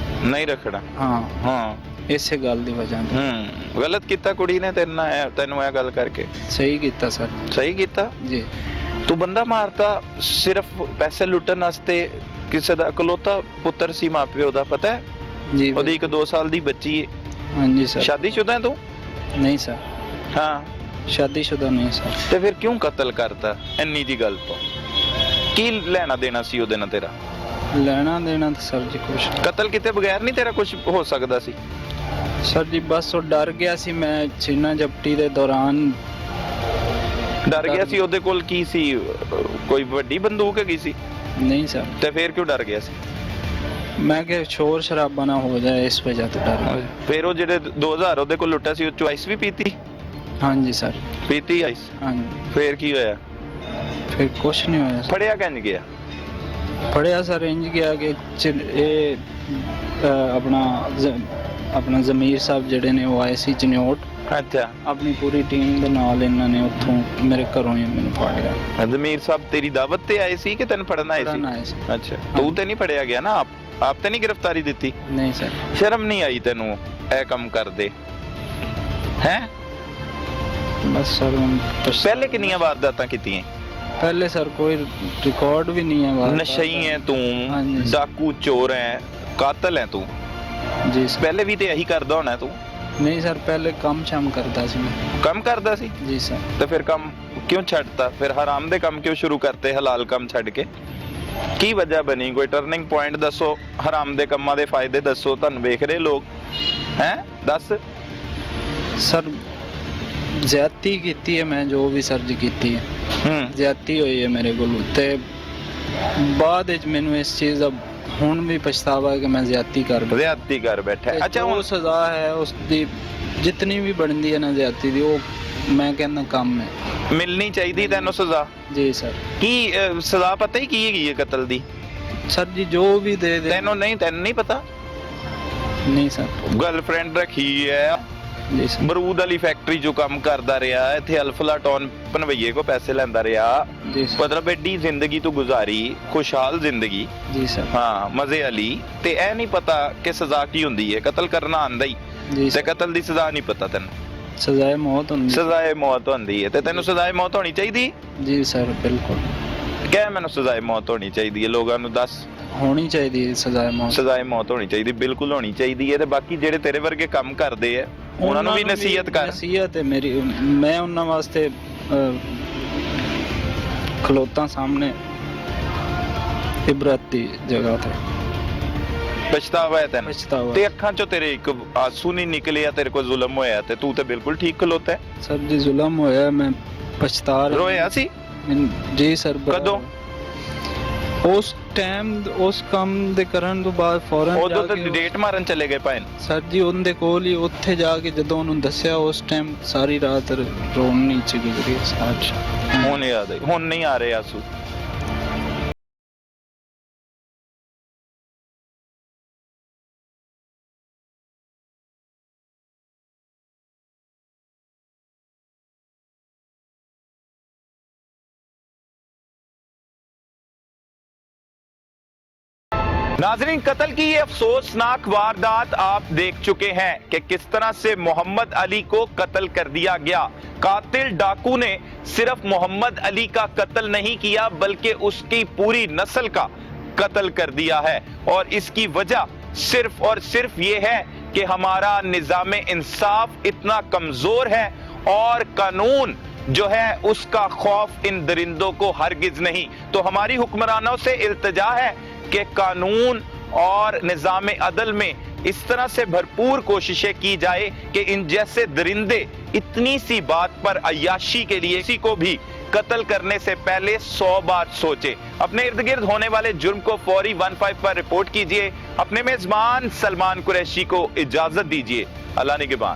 ਨਹੀਂ ਰੱਖਣਾ? ਹਾਂ। ਇਸੇ ਗੱਲ ਦੀ ਵਜ੍ਹਾ ਤੋਂ। ਗਲਤ ਕੀਤਾ ਕੁੜੀ ਨੇ ਤੇਰੇ ਨਾਲ, ਤੈਨੂੰ ਇਹ ਗੱਲ ਕਰਕੇ? ਸਹੀ ਕੀਤਾ ਸਰ। ਸਹੀ ਕੀਤਾ ਜੀ। ਤੂੰ ਬੰਦਾ ਮਾਰਤਾ ਸਿਰਫ ਪੈਸੇ ਲੁੱਟਣ ਵਾਸਤੇ? ਕਿਸੇ ਦਾ ਇਕਲੌਤਾ ਪੁੱਤਰ ਸੀ ਮਾਪਿਓ ਦਾ, ਪਤਾ ਹੈ? ਜੀ। ਉਹਦੀ ਇੱਕ 2 ਸਾਲ ਦੀ ਬੱਚੀ ਹੈ। ਹਾਂਜੀ ਸਰ। ਸ਼ਾਦੀशुदा ਹੈ ਤੂੰ? ਨਹੀਂ ਸਰ, ਹਾਂ। ਸ਼ਾਦੀशुदा ਨਹੀਂ ਸਰ। ਤੇ ਫਿਰ ਕਿਉਂ ਕਤਲ ਕਰਤਾ ਇੰਨੀ ਦੀ ਗੱਲ ਤੋਂ? ਕੀ ਲੈਣਾ ਦੇਣਾ ਸੀ ਉਹਦੇ ਨਾਲ ਤੇਰਾ? ਲੈਣਾ ਦੇਣਾ ਤਾਂ ਸਰ ਜੀ ਕੁਛ ਕਤਲ ਕੀਤੇ ਬਗੈਰ ਨਹੀਂ ਤੇਰਾ ਕੁਝ ਹੋ ਸਕਦਾ ਸੀ? ਸਰ ਜੀ ਬਸ ਉਹ ਡਰ ਗਿਆ ਸੀ। ਮੈਂ ਛੀਨਾ ਝਪਟੀ ਦੇ ਦੌਰਾਨ ਡਰ ਗਿਆ ਸੀ? ਉਹਦੇ ਕੋਲ ਕੀ ਸੀ? ਕੋਈ ਵੱਡੀ ਬੰਦੂਕ ਹੈਗੀ ਸੀ? ਨਹੀਂ ਸਰ। ਤੇ ਫਿਰ ਕਿਉਂ ਡਰ ਗਿਆ ਸੀ? ਮੈਂ ਕਿ ਸ਼ੋਰ ਸ਼ਰਾਬਾ ਨਾ ਹੋ ਜਾਏ ਇਸ ਵਜ੍ਹਾ ਤੋਂ ਡਰ ਗਿਆ। ਫਿਰ ਉਹ ਜਿਹੜੇ 2000 ਉਹਦੇ ਕੋਲ ਲੁੱਟਿਆ ਸੀ ਉਹ ਚੁਆਇਸ ਵੀ ਪੀਤੀ? ਹਾਂਜੀ ਸਰ। ਪੀਤੀ ਆਈਸ? ਹਾਂਜੀ। ਫਿਰ ਕੀ ਹੋਇਆ? ਫਿਰ ਕੁਛ ਨਹੀਂ ਹੋਇਆ ਸਰ। ਫੜਿਆ ਕਿੰਜ ਗਿਆ? ਫੜਿਆ ਸਰ ਇੰਜ ਗਿਆ ਕਿ ਇਹ ਆਪਣਾ ਜ਼ਮੀਰ ਸਾਹਿਬ ਜਿਹੜੇ ਨੇ ਉਹ ਆਏ ਸੀ ਚਨਿਓਟ ਅੱਛਾ, ਆਪਣੀ ਪੂਰੀ ਟੀਮ ਦੇ ਨਾਲ ਇਹਨਾਂ ਨੇ ਉੱਥੋਂ ਮੇਰੇ ਘਰੋਂ ਹੀ ਮੈਨੂੰ ਫੜ ਲਿਆ। ਜ਼ਮੀਰ ਸਾਹਿਬ ਤੇਰੀ ਦਾਵਤ ਤੇ ਆਏ ਸੀ ਕਿ ਤੈਨੂੰ ਫੜਨ ਆਏ ਫੜਨ ਸੀ? ਆਏ ਸੀ। ਅੱਛਾ, ਤੂੰ ਤੇ ਨਹੀਂ ਫੜਿਆ ਗਿਆ ਨਾ, ਆਪ ਤੇ ਨਹੀਂ ਗ੍ਰਿਫਤਾਰੀ ਦਿੱਤੀ? ਨਹੀਂ ਸਰ। ਸ਼ਰਮ ਨਹੀਂ ਆਈ ਤੈਨੂੰ ਇਹ ਕੰਮ ਕਰਦੇ ਹੈ? ਬਸ ਸਰ ਹੁਣ ਪਹਿਲੇ ਕਿੰਨੀਆਂ ਵਾਰਦਾਤਾਂ ਕੀਤੀਆਂ? ਪਹਿਲੇ ਸਰ ਕੋਈ ਰਿਕਾਰਡ ਵੀ ਨਹੀਂ ਹੈ ਬਾਹਰ। ਨਸ਼ਈ ਹੈ ਤੂੰ, ਹਾਂਜੀ। ਡਾਕੂ ਚੋਰ ਹੈ, ਕਾਤਲ ਹੈ ਤੂੰ। ਜੀ ਸਰ। ਪਹਿਲੇ ਵੀ ਤੇ ਇਹੀ ਕਰਦਾ ਹੋਣਾ ਤੂੰ। ਨਹੀਂ ਸਰ, ਪਹਿਲੇ ਕੰਮ ਸ਼ਾਮ ਕਰਦਾ ਸੀ ਮੈਂ। ਕੰਮ ਕਰਦਾ ਸੀ ਜੀ ਸਰ। ਤੇ ਫਿਰ ਕੰਮ ਕਿਉਂ ਛੱਡਤਾ? ਫਿਰ ਹਰਾਮ ਦੇ ਕੰਮ ਕਿਉਂ ਸ਼ੁਰੂ ਕਰਤੇ ਹਲਾਲ ਕੰਮ ਛੱਡ ਕੇ? ਕੀ ਵਜ੍ਹਾ ਬਣੀ? ਕੋਈ ਟਰਨਿੰਗ ਪੁਆਇੰਟ ਦੱਸੋ, ਹਰਾਮ ਦੇ ਕੰਮਾਂ ਦੇ ਫਾਇਦੇ ਦੱਸੋ, ਤੁਹਾਨੂੰ ਵੇਖ ਰਹੇ ਲੋਕ ਹੈ, ਦੱਸ। ਸਰ ਜ਼ਿਆਦਤੀ ਕੀਤੀ ਹੈ ਮੈਂ, ਜੋ ਵੀ ਸਰ ਜੀ ਕੀਤੀ ਹੈ ਜ਼ਿਆਦਤੀ ਹੋਈ ਹੈ ਮੇਰੇ ਕੋਲ, ਤੇ ਬਾਅਦ ਵਿੱਚ ਮੈਨੂੰ ਇਸ ਚੀਜ਼ ਦਾ ਹੁਣ ਵੀ ਪਛਤਾਵਾ ਹੈ ਕਿ ਮੈਂ ਜ਼ਿਆਦਤੀ ਕਰ ਬੈਠਾ। ਜ਼ਿਆਦਤੀ ਕਰ ਬੈਠਾ। ਅੱਛਾ, ਉਹ ਹੁਣ ਸਜ਼ਾ ਹੈ ਉਸ ਦੀ ਜਿੰਨੀ ਵੀ ਬਣਦੀ ਹੈ ਨਾ ਜ਼ਿਆਦਤੀ ਦੀ, ਉਹ ਮੈਂ ਕਹਿੰਦਾ ਕੰਮ ਹੈ। ਮਿਲਣੀ ਚਾਹੀਦੀ ਤੈਨੂੰ ਸਜ਼ਾ। ਜੀ ਸਰ। ਕੀ ਸਜ਼ਾ ਪਤਾ ਹੀ ਕੀ ਹੈਗੀ ਹੈ ਕਤਲ ਦੀ? ਸਰ ਜੀ ਜੋ ਵੀ ਦੇ ਦੇ। ਤੈਨੂੰ ਨਹੀਂ ਪਤਾ? ਨਹੀਂ ਸਰ। ਗਰਲਫ੍ਰੈਂਡ ਰੱਖੀ ਹੈ, ਜੀ ਸਰ। ਬਰੂਦ ਵਾਲੀ ਫੈਕਟਰੀ 'ਚੋਂ ਕੰਮ ਕਰਦਾ ਰਿਹਾ, ਇੱਥੇ ਅਲਫਲਾਟੌਨ ਪਨਵਈਏ ਕੋ ਪੈਸੇ ਲੈਂਦਾ ਰਿਹਾ, ਜੀ ਸਰ। ਮਤਲਬ ਐਡੀ ਜ਼ਿੰਦਗੀ ਤੂੰ ਗੁਜ਼ਾਰੀ, ਖੁਸ਼ਹਾਲ ਜ਼ਿੰਦਗੀ, ਜੀ ਸਰ। ਹਾਂ, ਮਜ਼ੇ ਵਾਲੀ, ਤੇ ਇਹ ਨਹੀਂ ਪਤਾ ਕਿ ਸਜ਼ਾ ਕੀ ਹੁੰਦੀ ਹੈ? ਕਤਲ ਕਰਨਾ ਆਂਦਾ ਹੀ ਜੀ ਤੇ ਸਰ। ਕਤਲ ਦੀ ਸਜ਼ਾ ਨਹੀਂ ਪਤਾ ਤੈਨੂੰ? ਸਜ਼ਾਏ ਮੌਤ ਹੁੰਦੀ। ਸਜ਼ਾਏ ਮੌਤ ਹੁੰਦੀ ਹੈ ਤੇ ਤੈਨੂੰ ਸਜ਼ਾਏ ਮੌਤ ਹੋਣੀ ਚਾਹੀਦੀ? ਜੀ ਸਰ ਬਿਲਕੁਲ। ਕਹਿ ਮੈਨੂੰ ਸਜ਼ਾਏ ਮੌਤ ਹੋਣੀ ਚਾਹੀਦੀ ਹੈ, ਲੋਕਾਂ ਨੂੰ ਦੱਸ। ਹੋਣੀ ਚਾਹੀਦੀ ਹੈ ਸਜ਼ਾਏ ਮੌਤ। ਸਜ਼ਾਏ ਮੌਤ ਹੋਣੀ ਚਾਹੀਦੀ, ਬਿਲਕੁਲ ਹੋਣੀ ਚਾਹੀਦੀ ਹੈ। ਤੇ ਬਾਕੀ ਜਿਹੜੇ ਤੇਰੇ ਵਰਗੇ ਕੰਮ ਕਰਦੇ ਆ ਉਹਨਾਂ ਨੂੰ ਵੀ ਨਸੀਹਤ ਕਰ। ਨਸੀਹਤ ਹੈ ਮੇਰੀ, ਮੈਂ ਉਹਨਾਂ ਵਾਸਤੇ ਖਲੋਤਾ ਸਾਹਮਣੇ ਇਬਰਤ ਦੀ ਜਗ੍ਹਾ ਤੇ। ਪਛਤਾਵਾ ਹੈ ਤੈਨੂੰ? ਪਛਤਾਵਾ। ਤੇ ਅੱਖਾਂ ਚੋਂ ਤੇਰੇ ਇੱਕ ਆਂਸੂ ਨਹੀਂ ਨਿਕਲਿਆ? ਤੇਰੇ ਕੋਲ ਜ਼ੁਲਮ ਹੋਇਆ ਤੇ ਤੂੰ ਤੇ ਬਿਲਕੁਲ ਠੀਕ ਖਲੋਤਾ ਹੈ। ਸਰ ਜੀ ਜ਼ੁਲਮ ਹੋਇਆ, ਮੈਂ ਪਛਤਾ ਰਿਹਾ। ਰੋਇਆ ਸੀ? ਜੀ ਸਰ। ਕਦੋਂ? ਉਸ ਟਾਈਮ ਉਸ ਕੰਮ ਦੇ ਕਰਨ ਤੋਂ ਬਾਅਦ ਫੌਰਨ ਉਦੋਂ ਤਾਂ ਡੇਟ ਮਾਰਨ ਚਲੇ ਗਏ ਭਾਈ? ਸਰ ਜੀ ਉਹਦੇ ਕੋਲ ਹੀ ਉੱਥੇ ਜਾ ਕੇ ਜਦੋਂ ਉਹਨੂੰ ਦੱਸਿਆ, ਉਸ ਟਾਈਮ ਸਾਰੀ ਰਾਤ ਰੋਣ ਨਹੀਂ ਚ ਗੁਜ਼ਰੀ। ਹੁਣ ਯਾਦ ਆਈ? ਹੁਣ ਨਹੀਂ ਆ ਰਹੇ ਆਂਸੂ? नाजरीन, कत्ल की ये अफसोसनाक वारदात आप देख चुके हैं कि किस तरह से मोहम्मद अली को कत्ल कर दिया गया। कातिल डाकू ने सिर्फ मोहम्मद अली का कत्ल नहीं किया बल्कि उसकी पूरी नस्ल का कत्ल कर दिया है, और इसकी वजह सिर्फ और सिर्फ ये है कि हमारा निजाम इंसाफ इतना कमजोर है और कानून जो है उसका खौफ इन दरिंदों को हरगिज नहीं। तो हमारी हुक्मरानों से इल्तिजा है कि कानून और निजाम अदल में इस तरह से भरपूर कोशिशें की जाए कि इन जैसे दरिंदे इतनी सी बात पर अय्याशी के लिए किसी को भी कत्ल करने से पहले 100 बार सोचे। अपने इर्द गिर्द होने वाले जुर्म को फौरी 15 पर रिपोर्ट कीजिए। अपने मेजबान सलमान कुरैशी को इजाजत दीजिए। अल्लाह निगहबान।